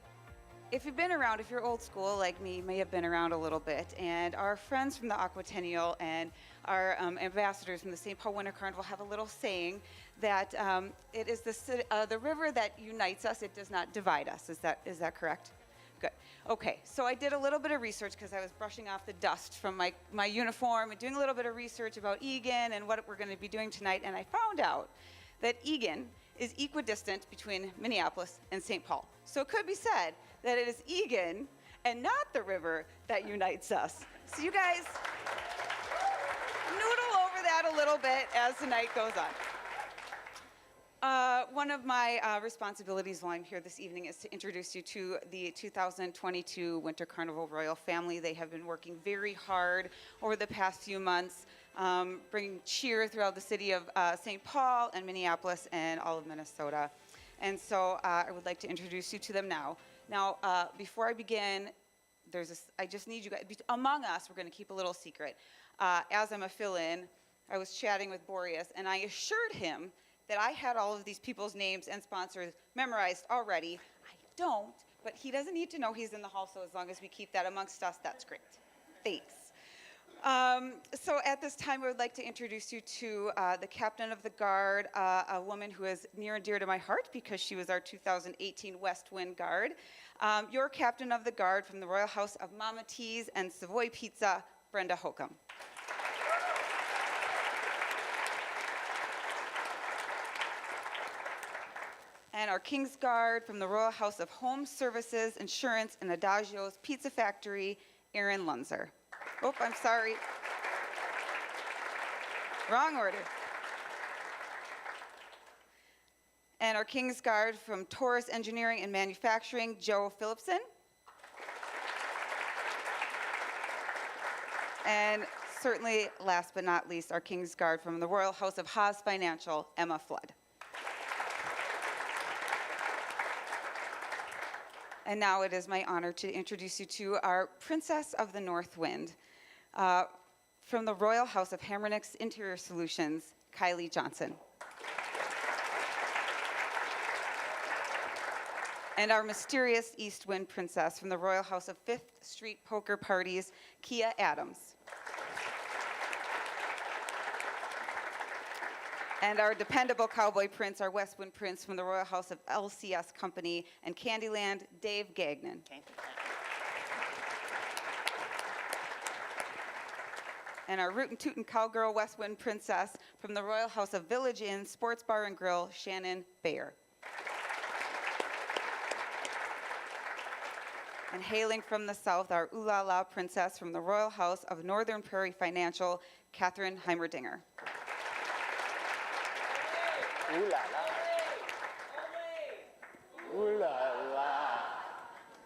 Speaker 17: if you've been around, if you're old school like me, may have been around a little bit, and our friends from the Aquatennial and our ambassadors from the St. Paul Winter Carnival have a little saying that it is the river that unites us, it does not divide us. Is that correct? Good. Okay, so I did a little bit of research because I was brushing off the dust from my uniform and doing a little bit of research about Eagan and what we're going to be doing tonight, and I found out that Eagan is equidistant between Minneapolis and St. Paul. So it could be said that it is Eagan and not the river that unites us. So you guys noodle over that a little bit as the night goes on. One of my responsibilities while I'm here this evening is to introduce you to the 2022 Winter Carnival Royal Family. They have been working very hard over the past few months, bringing cheer throughout the city of St. Paul and Minneapolis and all of Minnesota. And so I would like to introduce you to them now. Now, before I begin, I just need you guys, among us, we're going to keep a little secret. As I'm a fill-in, I was chatting with Boreas, and I assured him that I had all of these people's names and sponsors memorized already. I don't, but he doesn't need to know he's in the hall, so as long as we keep that amongst us, that's great. Thanks. So at this time, I would like to introduce you to the Captain of the Guard, a woman who is near and dear to my heart because she was our 2018 West Wind Guard. Your Captain of the Guard from the Royal House of Mama T's and Savoy Pizza, Brenda Holcomb. And our King's Guard from the Royal House of Home Services, Insurance, and Adagio's Pizza Factory, Erin Lunzer. Oh, I'm sorry. Wrong order. And our King's Guard from Taurus Engineering and Manufacturing, Joe Phillipson. And certainly, last but not least, our King's Guard from the Royal House of Haas Financial, Emma Flood. And now it is my honor to introduce you to our Princess of the North Wind. From the Royal House of Hammernix Interior Solutions, Kylie Johnson. And our mysterious East Wind Princess from the Royal House of Fifth Street Poker Parties, Kia Adams. And our dependable cowboy prince, our West Wind Prince from the Royal House of LCS Company and Candyland, Dave Gagnon. And our Rootin' Tootin' Cowgirl West Wind Princess from the Royal House of Village Inn Sports Bar and Grill, Shannon Bayer. And hailing from the south, our Ooh La La Princess from the Royal House of Northern Prairie Financial, Catherine Heimerdinger.
Speaker 7: Ooh la la. Ooh la la.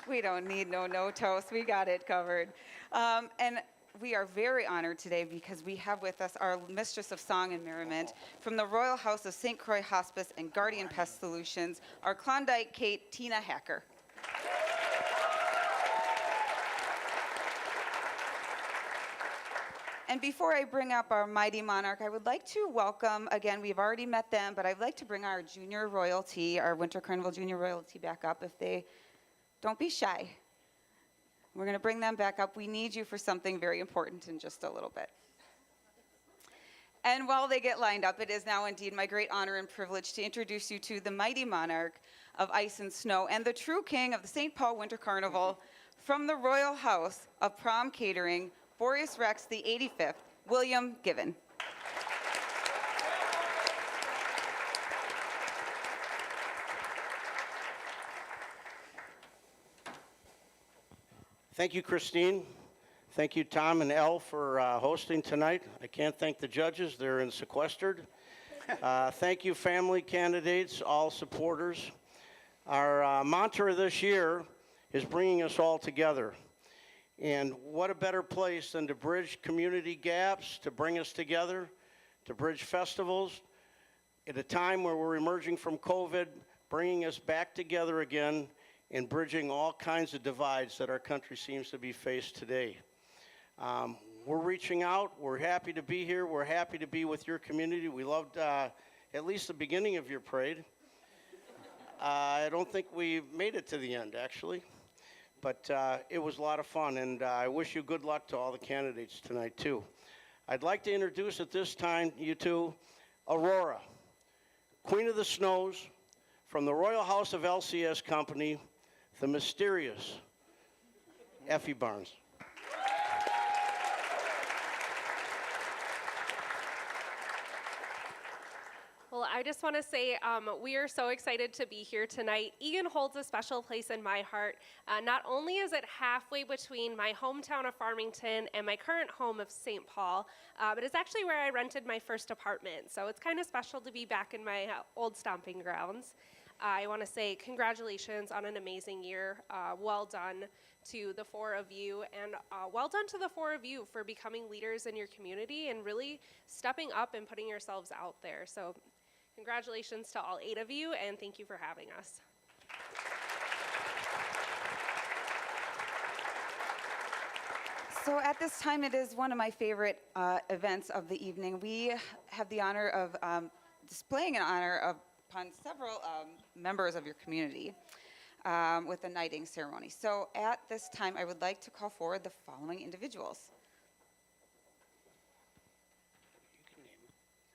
Speaker 17: We don't need no toast. We got it covered. And we are very honored today because we have with us our Mistress of Song and Merriment from the Royal House of St. Croix Hospice and Guardian Pest Solutions, our Klondike Kate, Tina Hacker. And before I bring up our mighty monarch, I would like to welcome, again, we've already met them, but I'd like to bring our junior royalty, our Winter Carnival junior royalty back up if they don't be shy. We're going to bring them back up. We need you for something very important in just a little bit. And while they get lined up, it is now indeed my great honor and privilege to introduce you to the mighty monarch of ice and snow and the true king of the St. Paul Winter Carnival from the Royal House of Prom Catering, Boreas Rex the 85th, William Given.
Speaker 18: Thank you, Christine. Thank you, Tom and Elle, for hosting tonight. I can't thank the judges. They're in sequestered. Thank you, family candidates, all supporters. Our mantra this year is bringing us all together. And what a better place than to bridge community gaps, to bring us together, to bridge festivals at a time where we're emerging from COVID, bringing us back together again and bridging all kinds of divides that our country seems to be faced today. We're reaching out. We're happy to be here. We're happy to be with your community. We loved at least the beginning of your parade. I don't think we made it to the end, actually. But it was a lot of fun, and I wish you good luck to all the candidates tonight, too. I'd like to introduce at this time, you two, Aurora, Queen of the Snows, from the Royal House of LCS Company, the mysterious Effie Barnes.
Speaker 19: Well, I just want to say we are so excited to be here tonight. Eagan holds a special place in my heart. Not only is it halfway between my hometown of Farmington and my current home of St. Paul, but it's actually where I rented my first apartment. So it's kind of special to be back in my old stomping grounds. I want to say congratulations on an amazing year. Well done to the four of you, and well done to the four of you for becoming leaders in your community and really stepping up and putting yourselves out there. So congratulations to all 8 of you, and thank you for having us.
Speaker 17: So at this time, it is one of my favorite events of the evening. We have the honor of displaying an honor upon several members of your community with the knighting ceremony. So at this time, I would like to call forward the following individuals.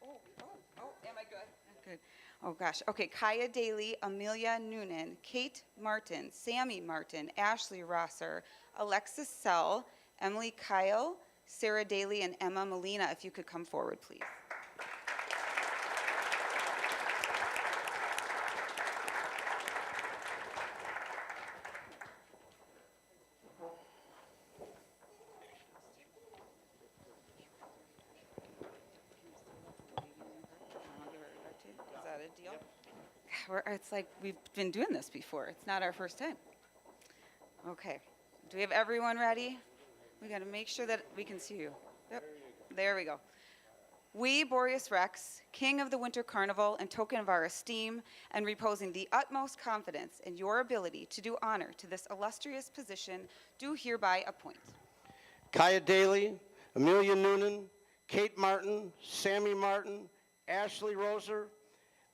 Speaker 17: Am I good? Good. Oh gosh. Okay. Kaya Daly, Amelia Noonan, Kate Martin, Sammy Martin, Ashley Rosser, Alexis Sell, Emily Kyle, Sarah Daly, and Emma Molina. If you could come forward, please. Good deal. It's like we've been doing this before. It's not our first time. Okay. Do we have everyone ready? We got to make sure that we can see you. Yep. There we go. We, Boreas Rex, King of the Winter Carnival, in token of our esteem and reposing the utmost confidence in your ability to do honor to this illustrious position, do hereby appoint
Speaker 18: Kaya Daly, Amelia Noonan, Kate Martin, Sammy Martin, Ashley Roser,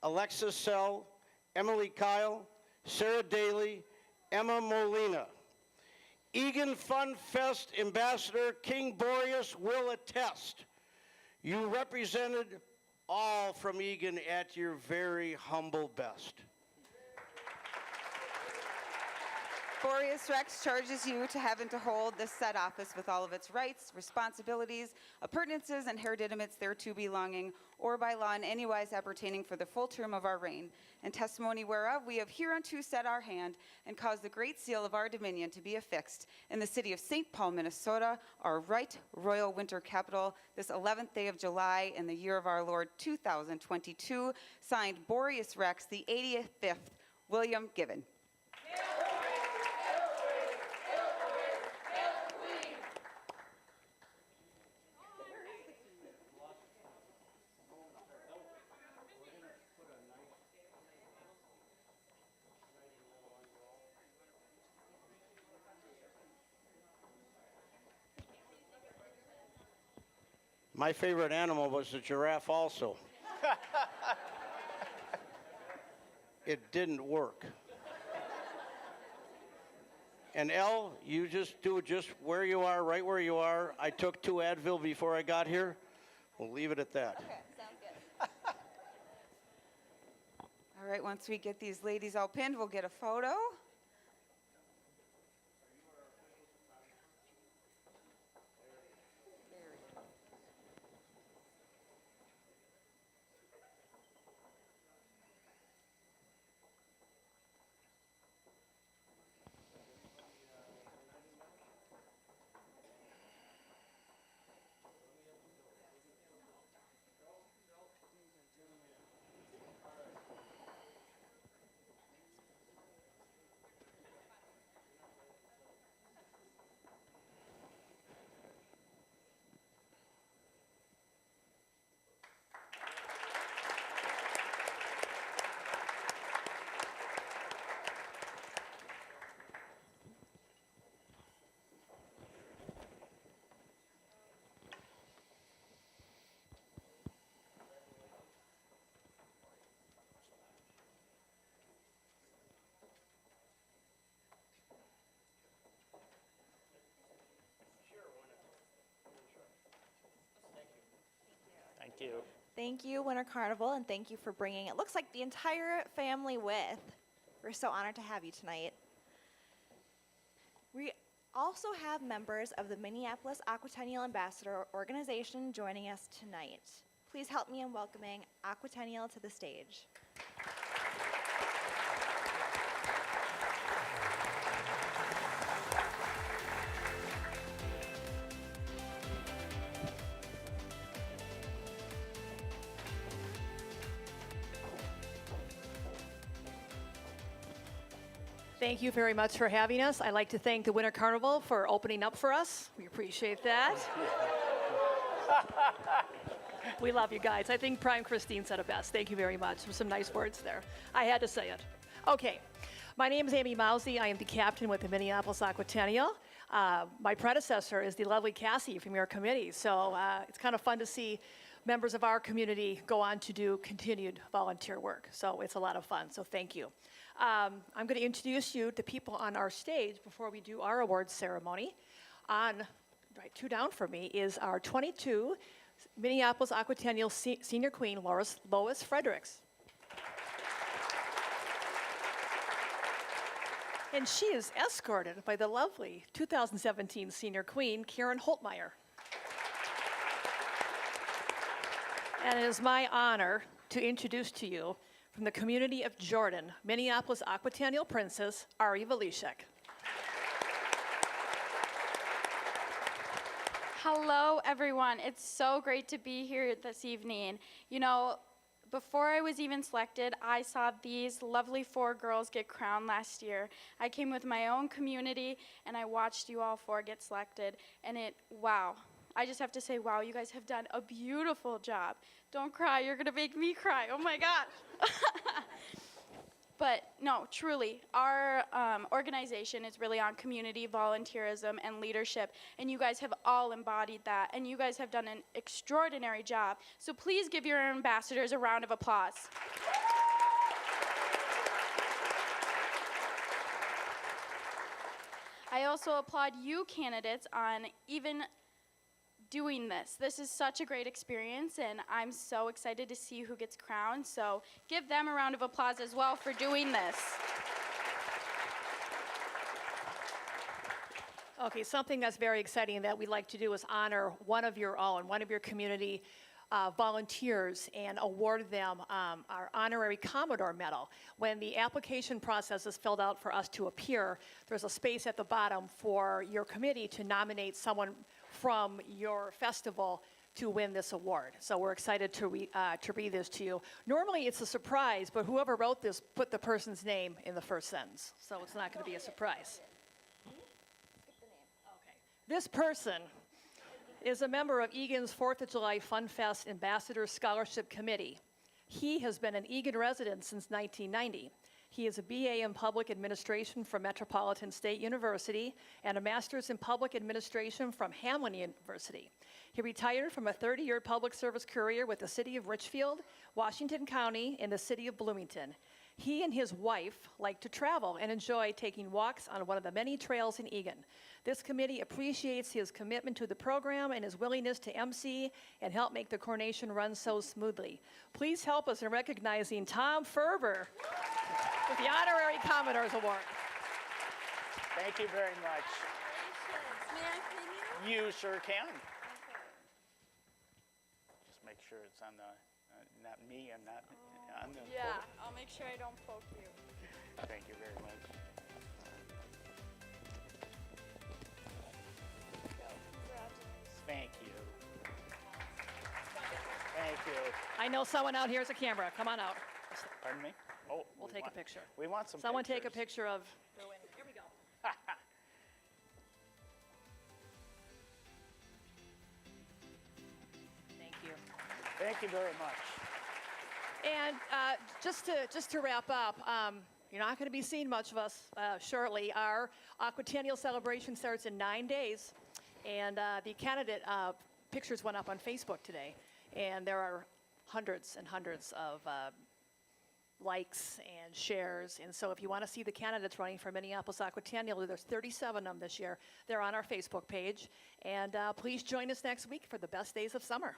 Speaker 18: Alexis Sell, Emily Kyle, Sarah Daly, Emma Molina. Eagan Funfest Ambassador King Boreas will attest. You represented all from Eagan at your very humble best.
Speaker 17: Boreas Rex charges you to have and to hold this said office with all of its rights, responsibilities, appurtenances, and hereditaments thereto belonging, or by law in any wise appertaining for the full term of our reign, and testimony whereof we have hereunto set our hand and caused the great seal of our dominion to be affixed in the city of St. Paul, Minnesota, our right royal winter capital, this 11th day of July in the year of our Lord 2022, signed Boreas Rex, the 85th, William Given.
Speaker 18: My favorite animal was the giraffe also. It didn't work. And Elle, you just do it just where you are, right where you are. I took 2 Advil before I got here. We'll leave it at that.
Speaker 17: Okay, sounds good. All right, once we get these ladies all pinned, we'll get a photo.
Speaker 1: Thank you.
Speaker 2: Thank you, Winter Carnival, and thank you for bringing, it looks like the entire family with. We're so honored to have you tonight. We also have members of the Minneapolis Aquatennial Ambassador Organization joining us tonight. Please help me in welcoming Aquatennial to the stage.
Speaker 20: Thank you very much for having us. I'd like to thank the Winter Carnival for opening up for us. We appreciate that. We love you guys. I think Prime Christine said it best. Thank you very much. Some nice words there. I had to say it. Okay. My name is Amy Mousy. I am the captain with the Minneapolis Aquatennial. My predecessor is the lovely Cassie from your committee. So it's kind of fun to see members of our community go on to do continued volunteer work. So it's a lot of fun. So thank you. I'm going to introduce you to people on our stage before we do our awards ceremony. On, right 2 down from me, is our 22 Minneapolis Aquatennial Senior Queen, Lois Fredericks. And she is escorted by the lovely 2017 Senior Queen, Karen Holtmeyer. And it is my honor to introduce to you, from the community of Jordan, Minneapolis Aquatennial Princess, Ari Valishek.
Speaker 11: Hello, everyone. It's so great to be here this evening. You know, Before I was even selected, I saw these lovely 4 girls get crowned last year. I came with my own community, and I watched you all 4 get selected, and wow. I just have to say, wow, you guys have done a beautiful job. Don't cry, you're gonna make me cry, oh my gosh. But no, truly, our organization is really on community volunteerism and leadership, and you guys have all embodied that, and you guys have done an extraordinary job. So please give your ambassadors a round of applause. I also applaud you candidates on even doing this. This is such a great experience, and I'm so excited to see who gets crowned. So give them a round of applause as well for doing this.
Speaker 20: Okay, something that's very exciting that we'd like to do is honor one of your own, one of your community volunteers, and award them our honorary Commodore Medal. When the application process is filled out for us to appear, there's a space at the bottom for your committee to nominate someone from your festival to win this award. So we're excited to read this to you. Normally it's a surprise, but whoever wrote this put the person's name in the first sentence, so it's not going to be a surprise. Okay. This person is a member of Eagan's 4th of July Funfest Ambassador Scholarship Committee. He has been an Eagan resident since 1990. He is a BA in Public Administration from Metropolitan State University and a Master's in Public Administration from Hamline University. He retired from a 30-year public service career with the City of Richfield, Washington County, and the City of Bloomington. He and his wife like to travel and enjoy taking walks on one of the many trails in Eagan. This committee appreciates his commitment to the program and his willingness to MC and help make the Coronation run so smoothly. Please help us in recognizing Tom Ferber with the Honorary Commodore's Award.
Speaker 7: Thank you very much. You sure can. Just make sure it's on the, not me and not on the
Speaker 11: Yeah,
Speaker 7: photo.
Speaker 11: I'll make sure I don't poke you.
Speaker 7: Thank you very much. Thank you. Thank you.
Speaker 20: I know someone out here has a camera. Come on out.
Speaker 7: Pardon me? Oh,
Speaker 20: We'll take a picture.
Speaker 7: We want some
Speaker 20: Someone
Speaker 7: pictures.
Speaker 20: take a picture of. Here we go. Thank you.
Speaker 7: Thank you very much.
Speaker 20: And just to wrap up, you're not going to be seeing much of us shortly. Our Aquatennial celebration starts in 9 days, and the candidate pictures went up on Facebook today, and there are hundreds and hundreds of likes and shares. And so if you want to see the candidates running for Minneapolis Aquatennial, there's 37 of them this year. They're on our Facebook page. And please join us next week for the best days of summer.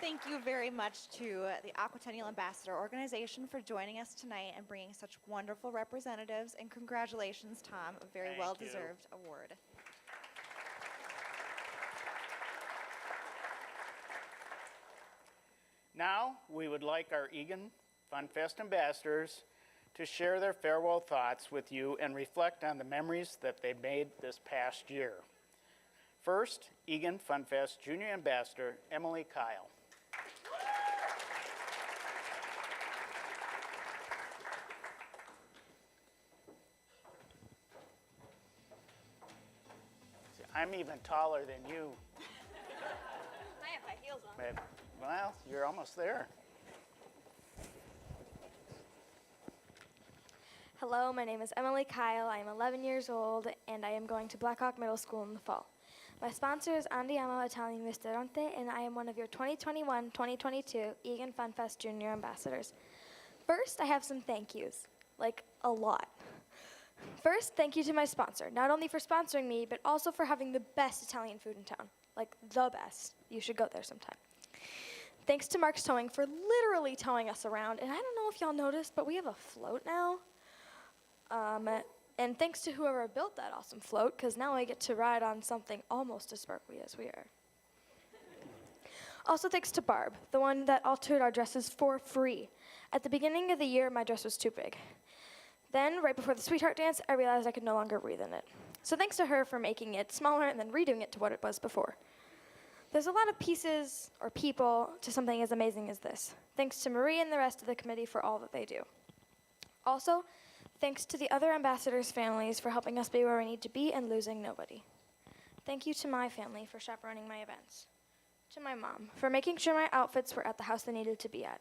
Speaker 2: Thank you very much to the Aquatennial Ambassador Organization for joining us tonight and bringing such wonderful representatives. And congratulations, Tom, a very
Speaker 7: Thank
Speaker 2: well-deserved award.
Speaker 7: Now, we would like our Eagan Funfest ambassadors to share their farewell thoughts with you and reflect on the memories that they made this past year. First, Eagan Funfest Junior Ambassador Emily Kyle. See, I'm even taller than you.
Speaker 11: I have high heels on.
Speaker 7: But, well, you're almost there.
Speaker 1: Hello, my name is Emily Kyle. I am 11 years old, and I am going to Blackhawk Middle School in the fall. My sponsor is Andiamo Italian Ristorante, and I am one of your 2021-2022 Eagan Funfest Junior Ambassadors. First, I have some thank yous, like a lot. First, thank you to my sponsor, not only for sponsoring me, but also for having the best Italian food in town, like the best. You should go there sometime. Thanks to Mark's Towing for literally towing us around, and I don't know if y'all noticed, but we have a float now. And thanks to whoever built that awesome float, because now I get to ride on something almost as sparkly as we are. Also thanks to Barb, the one that altered our dresses for free. At the beginning of the year, my dress was too big. Then, right before the sweetheart dance, I realized I could no longer breathe in it. So thanks to her for making it smaller and then redoing it to what it was before. There's a lot of pieces or people to something as amazing as this. Thanks to Marie and the rest of the committee for all that they do. Also, thanks to the other ambassadors' families for helping us be where we need to be and losing nobody. Thank you to my family for chaperoning my events. To my mom for making sure my outfits were at the house they needed to be at.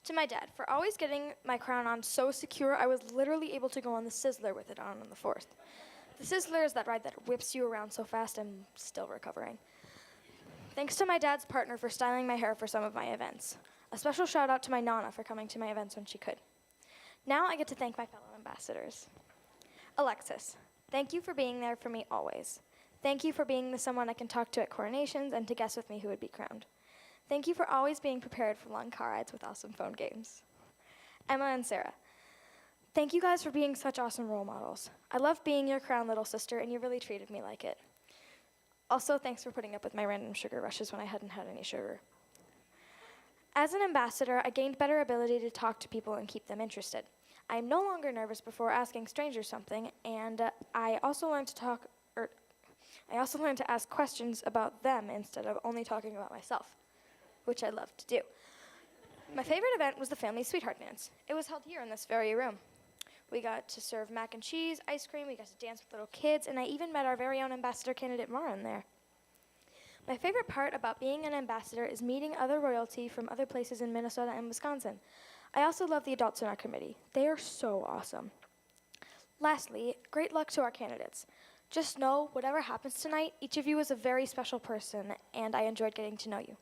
Speaker 1: To my dad for always getting my crown on so secure I was literally able to go on the Sizzler with it on the 4th. The Sizzler is that ride that whips you around so fast I'm still recovering. Thanks to my dad's partner for styling my hair for some of my events. A special shout out to my Nana for coming to my events when she could. Now I get to thank my fellow ambassadors. Alexis, thank you for being there for me always. Thank you for being the someone I can talk to at coronations and to guess with me who would be crowned. Thank you for always being prepared for long car rides with awesome phone games. Emma and Sarah, thank you guys for being such awesome role models. I love being your crown little sister, and you really treated me like it. Also, thanks for putting up with my random sugar rushes when I hadn't had any sugar. As an ambassador, I gained better ability to talk to people and keep them interested. I am no longer nervous before asking strangers something, and I also learned to ask questions about them instead of only talking about myself, which I love to do. My favorite event was the Family Sweetheart Dance. It was held here in this very room. We got to serve mac and cheese, ice cream, we got to dance with little kids, and I even met our very own ambassador candidate Marin there. My favorite part about being an ambassador is meeting other royalty from other places in Minnesota and Wisconsin. I also love the adults in our committee. They are so awesome. Lastly, great luck to our candidates. Just know, whatever happens tonight, each of you is a very special person, and I enjoyed getting to know you.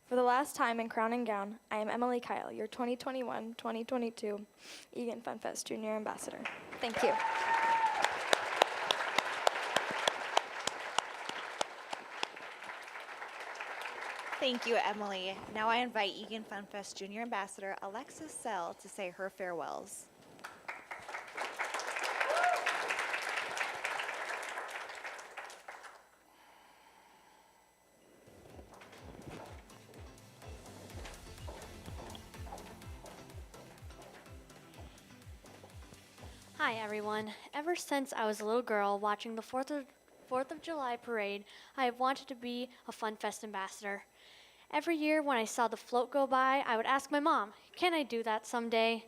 Speaker 1: For the last time in Crown and Gown, I am Emily Kyle, your 2021-2022 Eagan Funfest Junior Ambassador. Thank you.
Speaker 2: Thank you, Emily. Now I invite Eagan Funfest Junior Ambassador Alexis Sell to say her farewells.
Speaker 3: Hi everyone. Ever since I was a little girl watching the 4th of July parade, I have wanted to be a Funfest ambassador. Every year when I saw the float go by, I would ask my mom, can I do that someday?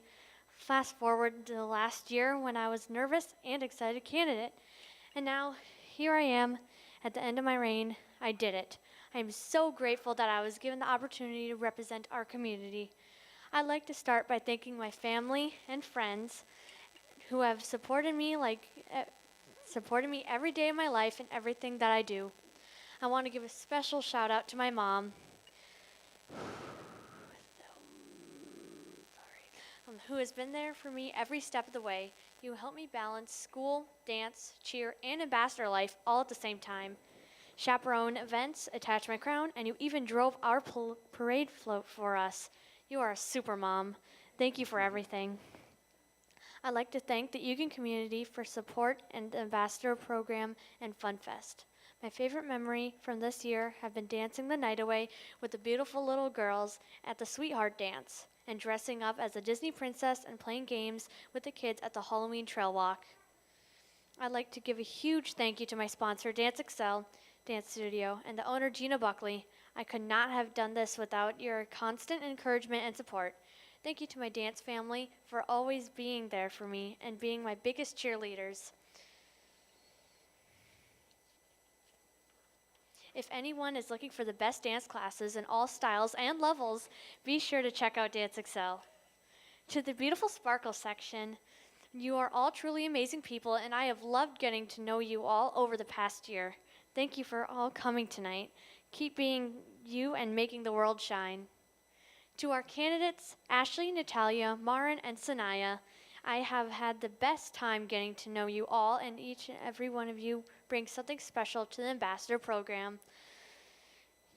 Speaker 3: Fast forward to the last year when I was nervous and excited candidate. And now here I am at the end of my reign. I did it. I am so grateful that I was given the opportunity to represent our community. I'd like to start by thanking my family and friends who have supported me every day of my life and everything that I do. I want to give a special shout out to my mom, who has been there for me every step of the way. You helped me balance school, dance, cheer, and ambassador life all at the same time. Chaperone events, attach my crown, and you even drove our parade float for us. You are a super mom. Thank you for everything. I'd like to thank the Eagan community for support and the ambassador program and Funfest. My favorite memory from this year have been dancing the night away with the beautiful little girls at the Sweetheart Dance and dressing up as a Disney princess and playing games with the kids at the Halloween Trail Walk. I'd like to give a huge thank you to my sponsor, Dance Excel Dance Studio, and the owner, Gina Buckley. I could not have done this without your constant encouragement and support. Thank you to my dance family for always being there for me and being my biggest cheerleaders. If anyone is looking for the best dance classes in all styles and levels, be sure to check out Dance Excel. To the beautiful Sparkle section, you are all truly amazing people, and I have loved getting to know you all over the past year. Thank you for all coming tonight. Keep being you and making the world shine. To our candidates, Ashley, Natalia, Marin, and Sanaya, I have had the best time getting to know you all, and each and every one of you brings something special to the ambassador program.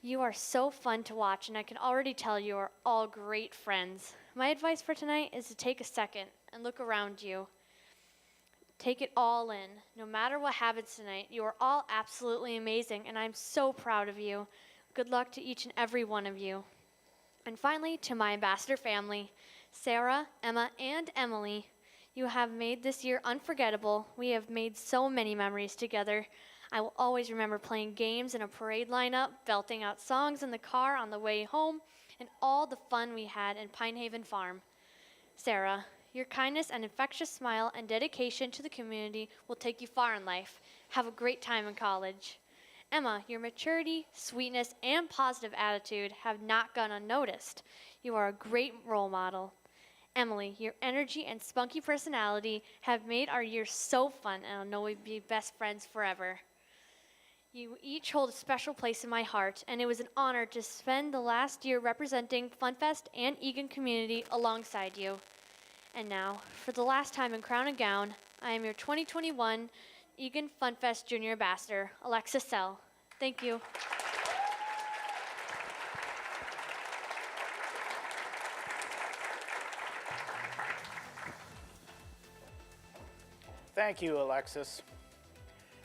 Speaker 3: You are so fun to watch, and I can already tell you are all great friends. My advice for tonight is to take a second and look around you. Take it all in. No matter what happens tonight, you are all absolutely amazing, and I'm so proud of you. Good luck to each and every one of you. And finally, to my ambassador family, Sarah, Emma, and Emily, you have made this year unforgettable. We have made so many memories together. I will always remember playing games in a parade lineup, belting out songs in the car on the way home, and all the fun we had in Pine Haven Farm. Sarah, your kindness and infectious smile and dedication to the community will take you far in life. Have a great time in college. Emma, your maturity, sweetness, and positive attitude have not gone unnoticed. You are a great role model. Emily, your energy and spunky personality have made our year so fun, and I know we'll be best friends forever. You each hold a special place in my heart, and it was an honor to spend the last year representing Funfest and Eagan community alongside you. And now, for the last time in Crown and Gown, I am your 2021 Eagan Funfest Junior Ambassador, Alexis Sell. Thank you.
Speaker 7: Thank you, Alexis.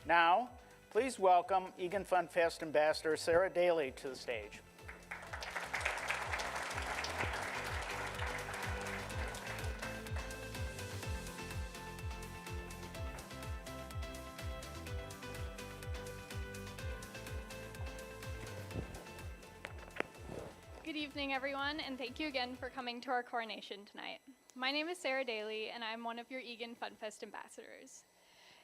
Speaker 7: Now, please welcome Eagan Funfest Ambassador Sarah Daly to the stage.
Speaker 4: Good evening, everyone, and thank you again for coming to our coronation tonight. My name is Sarah Daly, and I'm one of your Eagan Funfest ambassadors.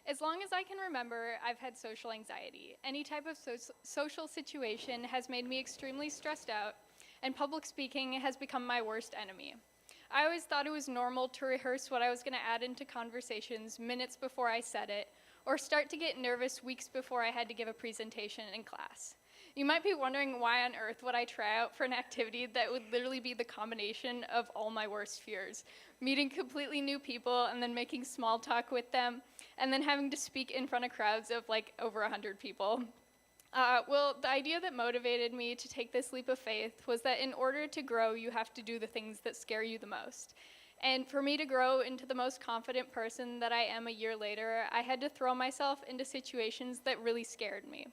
Speaker 4: As long as I can remember, I've had social anxiety. Any type of social situation has made me extremely stressed out, and public speaking has become my worst enemy. I always thought it was normal to rehearse what I was going to add into conversations minutes before I said it, or start to get nervous weeks before I had to give a presentation in class. You might be wondering why on earth would I try out for an activity that would literally be the combination of all my worst fears. Meeting completely new people and then making small talk with them, and then having to speak in front of crowds of like over 100 people. Well, the idea that motivated me to take this leap of faith was that in order to grow, you have to do the things that scare you the most. And for me to grow into the most confident person that I am a year later, I had to throw myself into situations that really scared me.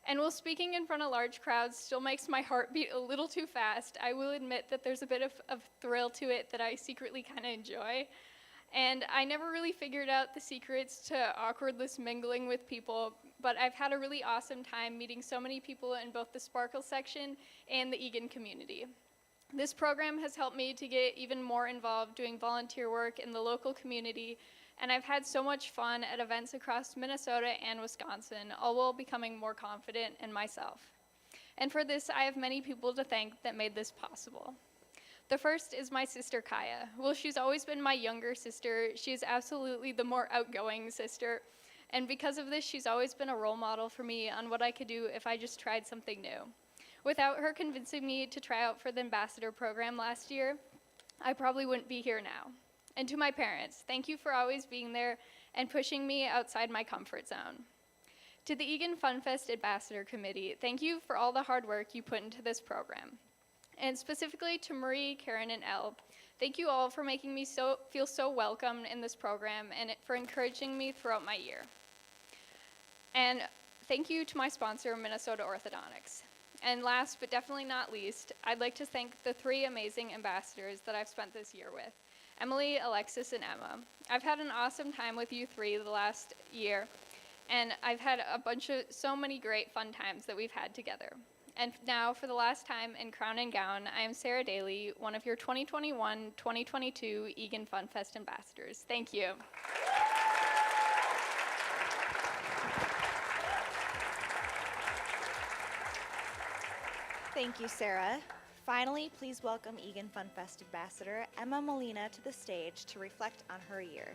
Speaker 4: And while speaking in front of large crowds still makes my heart beat a little too fast, I will admit that there's a bit of thrill to it that I secretly kind of enjoy. And I never really figured out the secrets to awkwardless mingling with people, but I've had a really awesome time meeting so many people in both the Sparkle section and the Eagan community. This program has helped me to get even more involved doing volunteer work in the local community, and I've had so much fun at events across Minnesota and Wisconsin, all while becoming more confident in myself. And for this, I have many people to thank that made this possible. The first is my sister, Kaya. Well, she's always been my younger sister. She's absolutely the more outgoing sister. And because of this, she's always been a role model for me on what I could do if I just tried something new. Without her convincing me to try out for the ambassador program last year, I probably wouldn't be here now. And to my parents, thank you for always being there and pushing me outside my comfort zone. To the Eagan Funfest Ambassador Committee, thank you for all the hard work you put into this program. And specifically to Marie, Karen, and Elle, thank you all for making me feel so welcome in this program and for encouraging me throughout my year. And thank you to my sponsor, Minnesota Orthodontics. And last but definitely not least, I'd like to thank the three amazing ambassadors that I've spent this year with. Emily, Alexis, and Emma. I've had an awesome time with you three the last year, and I've had so many great fun times that we've had together. And now, for the last time in Crown and Gown, I am Sarah Daly, one of your 2021-2022 Eagan Funfest ambassadors. Thank you.
Speaker 2: Thank you, Sarah. Finally, please welcome Eagan Funfest Ambassador Emma Molina to the stage to reflect on her year.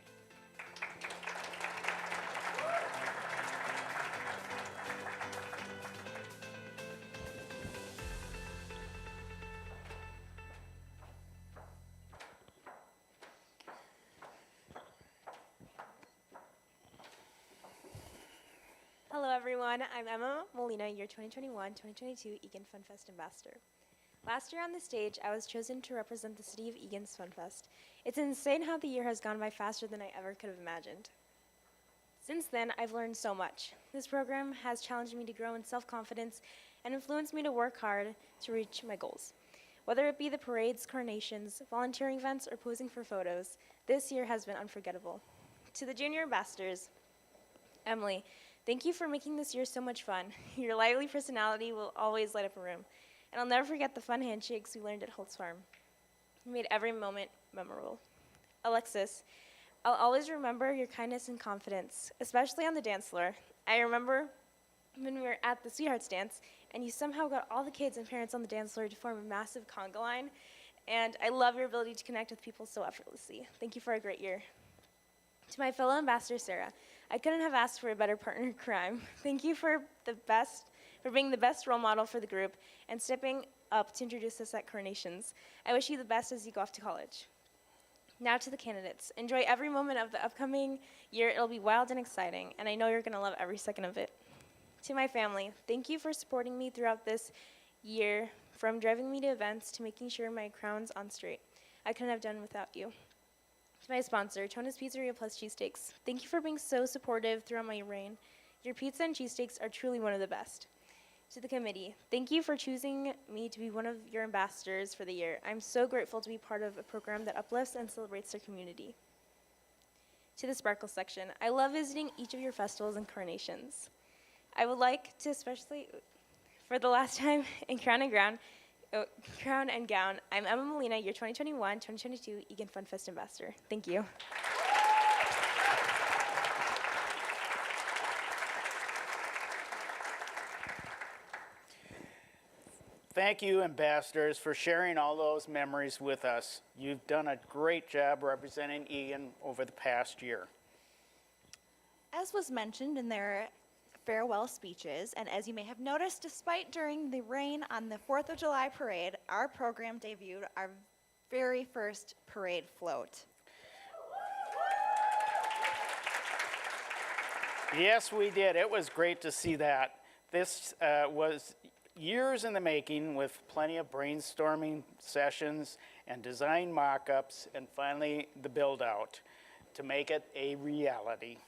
Speaker 21: Hello everyone, I'm Emma Molina, your 2021-2022 Eagan Funfest Ambassador. Last year on the stage, I was chosen to represent the city of Eagan's Funfest. It's insane how the year has gone by faster than I ever could have imagined. Since then, I've learned so much. This program has challenged me to grow in self-confidence and influenced me to work hard to reach my goals. Whether it be the parades, coronations, volunteering events, or posing for photos, this year has been unforgettable. To the junior ambassadors, Emily, Thank you for making this year so much fun. Your lively personality will always light up a room. And I'll never forget the fun handshakes we learned at Holtz Farm. You made every moment memorable. Alexis, I'll always remember your kindness and confidence, especially on the dance floor. I remember when we were at the Sweethearts dance, and you somehow got all the kids and parents on the dance floor to form a massive conga line. And I love your ability to connect with people so effortlessly. Thank you for a great year. To my fellow ambassador, Sarah, I couldn't have asked for a better partner in crime. Thank you for being the best role model for the group and stepping up to introduce us at Coronations. I wish you the best as you go off to college. Now to the candidates. Enjoy every moment of the upcoming year. It'll be wild and exciting, and I know you're gonna love every second of it. To my family, thank you for supporting me throughout this year, from driving me to events to making sure my crown's on straight. I couldn't have done without you. To my sponsor, Tona's Pizzeria Plus Cheesesteaks. Thank you for being so supportive throughout my reign. Your pizza and cheesesteaks are truly one of the best. To the committee, thank you for choosing me to be one of your ambassadors for the year. I'm so grateful to be part of a program that uplifts and celebrates their community. To the Sparkle section, I love visiting each of your festivals and coronations. I would like to especially, for the last time in Crown and Gown, I'm Emma Molina, your 2021-2022 Eagan Funfest Ambassador. Thank you.
Speaker 7: Thank you, ambassadors, for sharing all those memories with us. You've done a great job representing Eagan over the past year.
Speaker 2: As was mentioned in their farewell speeches, and as you may have noticed, despite during the rain on the 4th of July parade, our program debuted our very first parade float.
Speaker 7: Yes, we did. It was great to see that. This was years in the making, with plenty of brainstorming sessions and design mock-ups, and finally the build-out to make it a reality.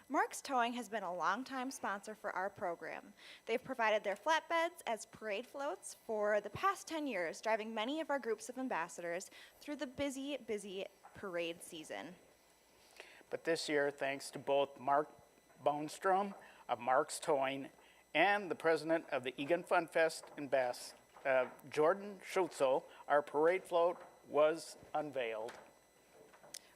Speaker 2: Mark's Towing has been a longtime sponsor for our program. They've provided their flatbeds as parade floats for the past 10 years, driving many of our groups of ambassadors through the busy parade season.
Speaker 7: But this year, thanks to both Mark Bohnstrom of Mark's Towing and the president of the Eagan Funfest Jordan Schutzel, our parade float was unveiled.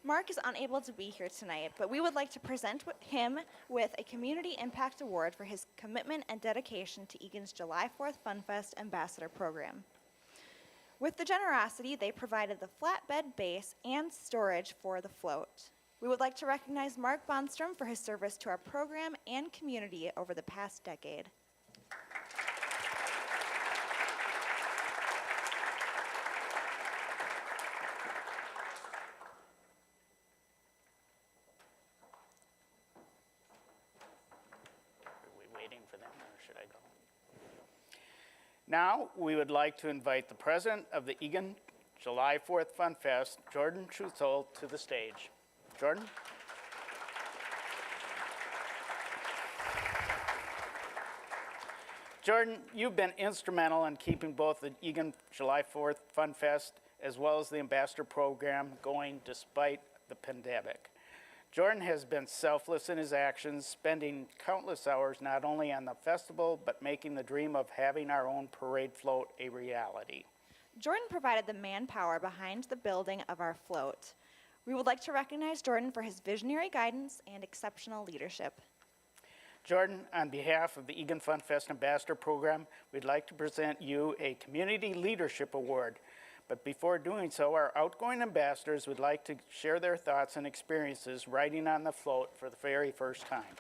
Speaker 2: Mark is unable to be here tonight, but we would like to present him with a Community Impact Award for his commitment and dedication to Eagan's July 4th Funfest Ambassador Program. With the generosity, they provided the flatbed base and storage for the float. We would like to recognize Mark Bohnstrom for his service to our program and community over the past decade.
Speaker 7: Now, we would like to invite the president of the Eagan July 4th Funfest, Jordan Schutzel, to the stage. Jordan? Jordan, you've been instrumental in keeping both the Eagan July 4th Funfest as well as the Ambassador Program going despite the pandemic. Jordan has been selfless in his actions, spending countless hours not only on the festival, but making the dream of having our own parade float a reality.
Speaker 2: Jordan provided the manpower behind the building of our float. We would like to recognize Jordan for his visionary guidance and exceptional leadership.
Speaker 7: Jordan, on behalf of the Eagan Funfest Ambassador Program, we'd like to present you a Community Leadership Award. But before doing so, our outgoing ambassadors would like to share their thoughts and experiences riding on the float for the very first time.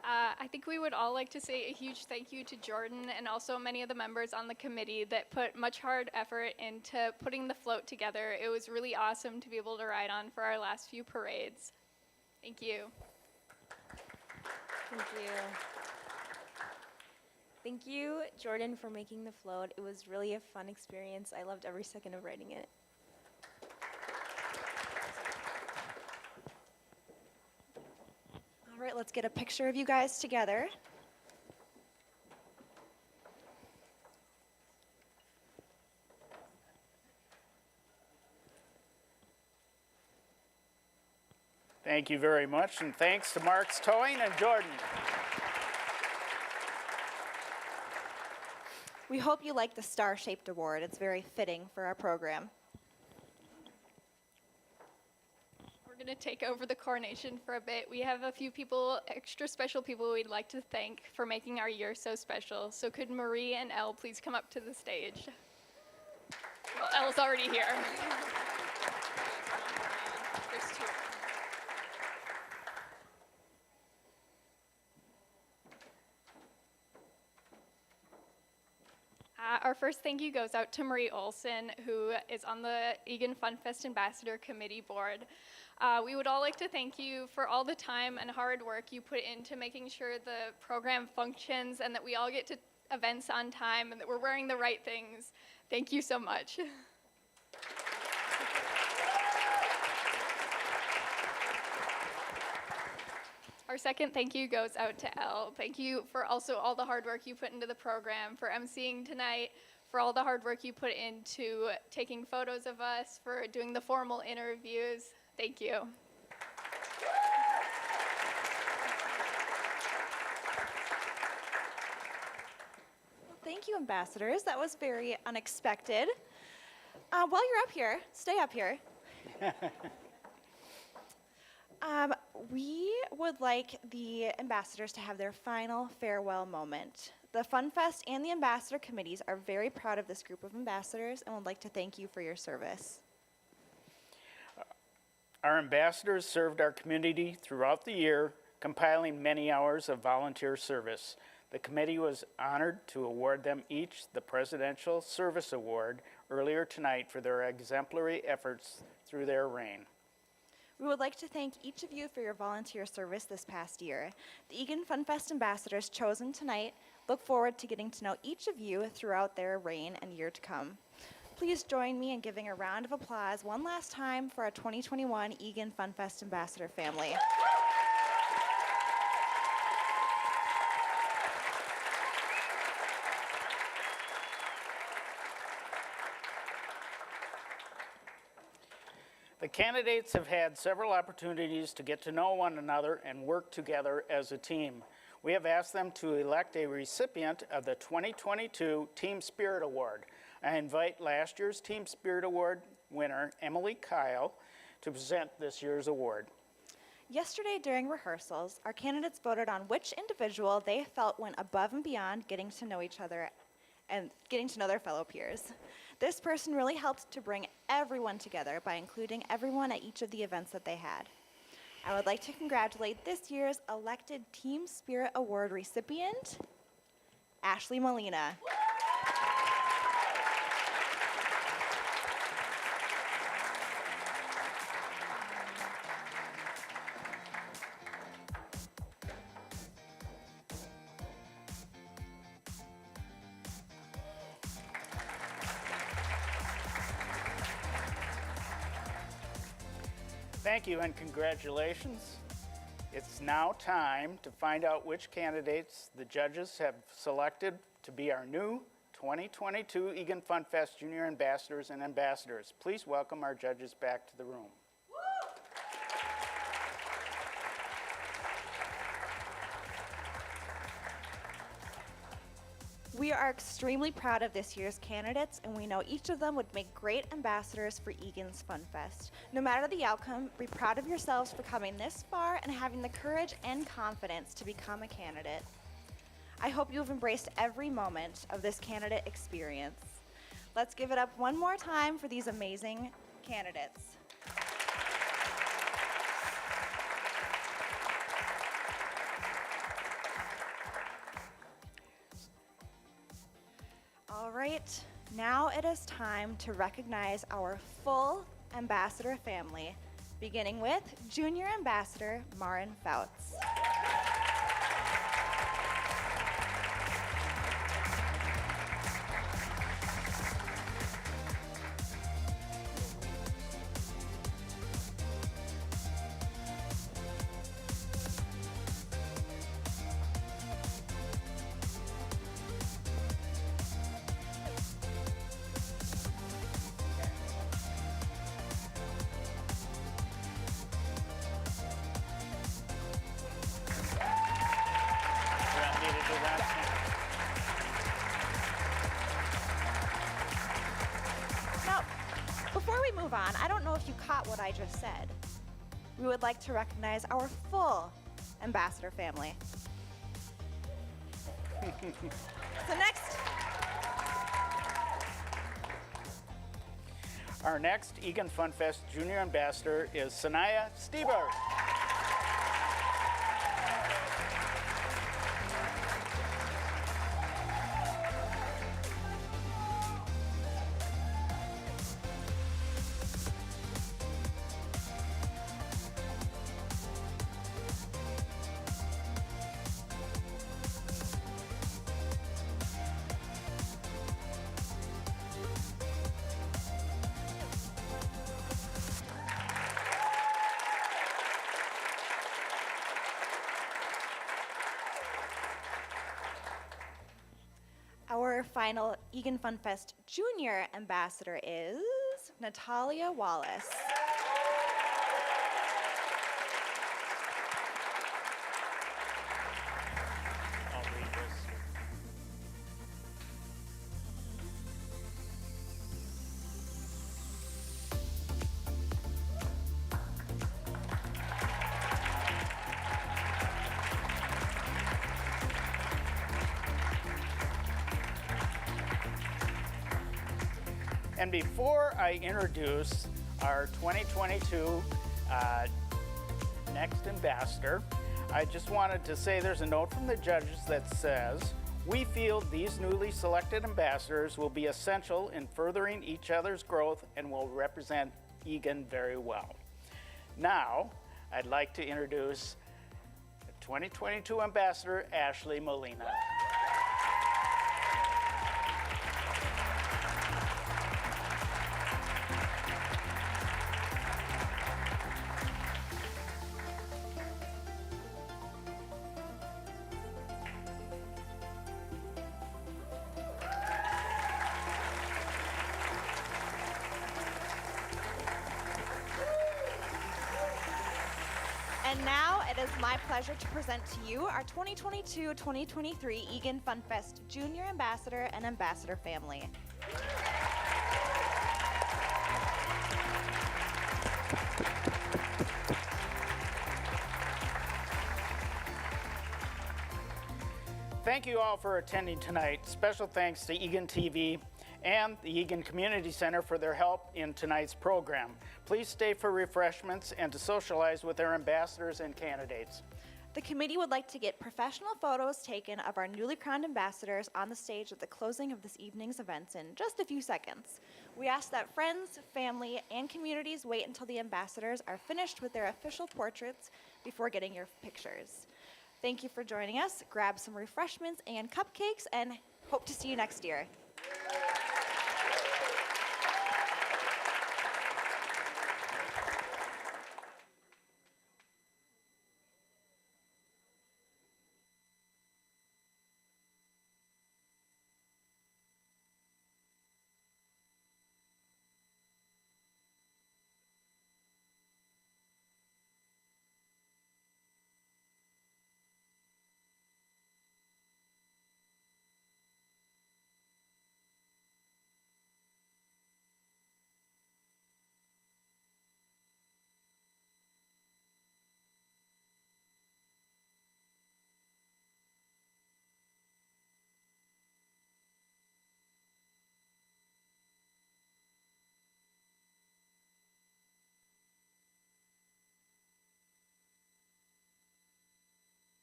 Speaker 4: I think we would all like to say a huge thank you to Jordan and also many of the members on the committee that put much hard effort into putting the float together. It was really awesome to be able to ride on for our last few parades. Thank you.
Speaker 21: Thank you. Thank you, Jordan, for making the float. It was really a fun experience. I loved every second of riding it.
Speaker 2: All right, let's get a picture of you guys together.
Speaker 7: Thank you very much, and thanks to Mark's Towing and Jordan.
Speaker 2: We hope you like the star-shaped award. It's very fitting for our program.
Speaker 4: We're going to take over the coronation for a bit. We have a few people, extra special people we'd like to thank for making our year so special. So could Marie and Elle please come up to the stage? Well, Elle's already here. There's two. Our first thank you goes out to Marie Olson, who is on the Eagan Funfest Ambassador Committee Board. We would all like to thank you for all the time and hard work you put into making sure the program functions and that we all get to events on time and that we're wearing the right things. Thank you so much. Our second thank you goes out to Elle. Thank you for also all the hard work you put into the program, for emceeing tonight, for all the hard work you put into taking photos of us, for doing the formal interviews. Thank you.
Speaker 2: Well, thank you, ambassadors. That was very unexpected. While you're up here, stay up here. We would like the ambassadors to have their final farewell moment. The Funfest and the ambassador committees are very proud of this group of ambassadors and would like to thank you for your service.
Speaker 7: Our ambassadors served our community throughout the year, compiling many hours of volunteer service. The committee was honored to award them each the Presidential Service Award earlier tonight for their exemplary efforts through their reign.
Speaker 2: We would like to thank each of you for your volunteer service this past year. The Eagan Funfest ambassadors chosen tonight look forward to getting to know each of you throughout their reign and year to come. Please join me in giving a round of applause one last time for our 2021 Eagan Funfest ambassador family.
Speaker 7: The candidates have had several opportunities to get to know one another and work together as a team. We have asked them to elect a recipient of the 2022 Team Spirit Award. I invite last year's Team Spirit Award winner, Emily Kyle, to present this year's award.
Speaker 2: Yesterday during rehearsals, our candidates voted on which individual they felt went above and beyond getting to know each other and getting to know their fellow peers. This person really helped to bring everyone together by including everyone at each of the events that they had. I would like to congratulate this year's elected Team Spirit Award recipient, Ashley Molina.
Speaker 7: Thank you and congratulations. It's now time to find out which candidates the judges have selected to be our new 2022 Eagan Funfest Junior Ambassadors and Ambassadors. Please welcome our judges back to the room.
Speaker 2: We are extremely proud of this year's candidates, and we know each of them would make great ambassadors for Eagan's Funfest. No matter the outcome, be proud of yourselves for coming this far and having the courage and confidence to become a candidate. I hope you have embraced every moment of this candidate experience. Let's give it up one more time for these amazing candidates. All right, now it is time to recognize our full ambassador family, beginning with Junior Ambassador Marin Fouts. we move on, I don't know if you caught what I just said. We would like to recognize our full ambassador family. So next,
Speaker 7: our next Eagan Funfest Junior Ambassador is Sanaya Stieber.
Speaker 2: our final Eagan Funfest Junior Ambassador is Natalia Wallace.
Speaker 7: I'll read this. And before I introduce our 2022 next ambassador, I just wanted to say there's a note from the judges that says, "We feel these newly selected ambassadors will be essential in furthering each other's growth and will represent Eagan very well." Now, I'd like to introduce 2022 Ambassador Ashley Molina.
Speaker 2: And now it is my pleasure to present to you our 2022-2023 Eagan Funfest Junior Ambassador and Ambassador family.
Speaker 7: Thank you all for attending tonight. Special thanks to Eagan TV and the Eagan Community Center for their help in tonight's program. Please stay for refreshments and to socialize with our ambassadors and candidates.
Speaker 2: The committee would like to get professional photos taken of our newly crowned ambassadors on the stage at the closing of this evening's events in just a few seconds. We ask that friends, family, and communities wait until the ambassadors are finished with their official portraits before getting your pictures. Thank you for joining us. Grab some refreshments and cupcakes and hope to see you next year.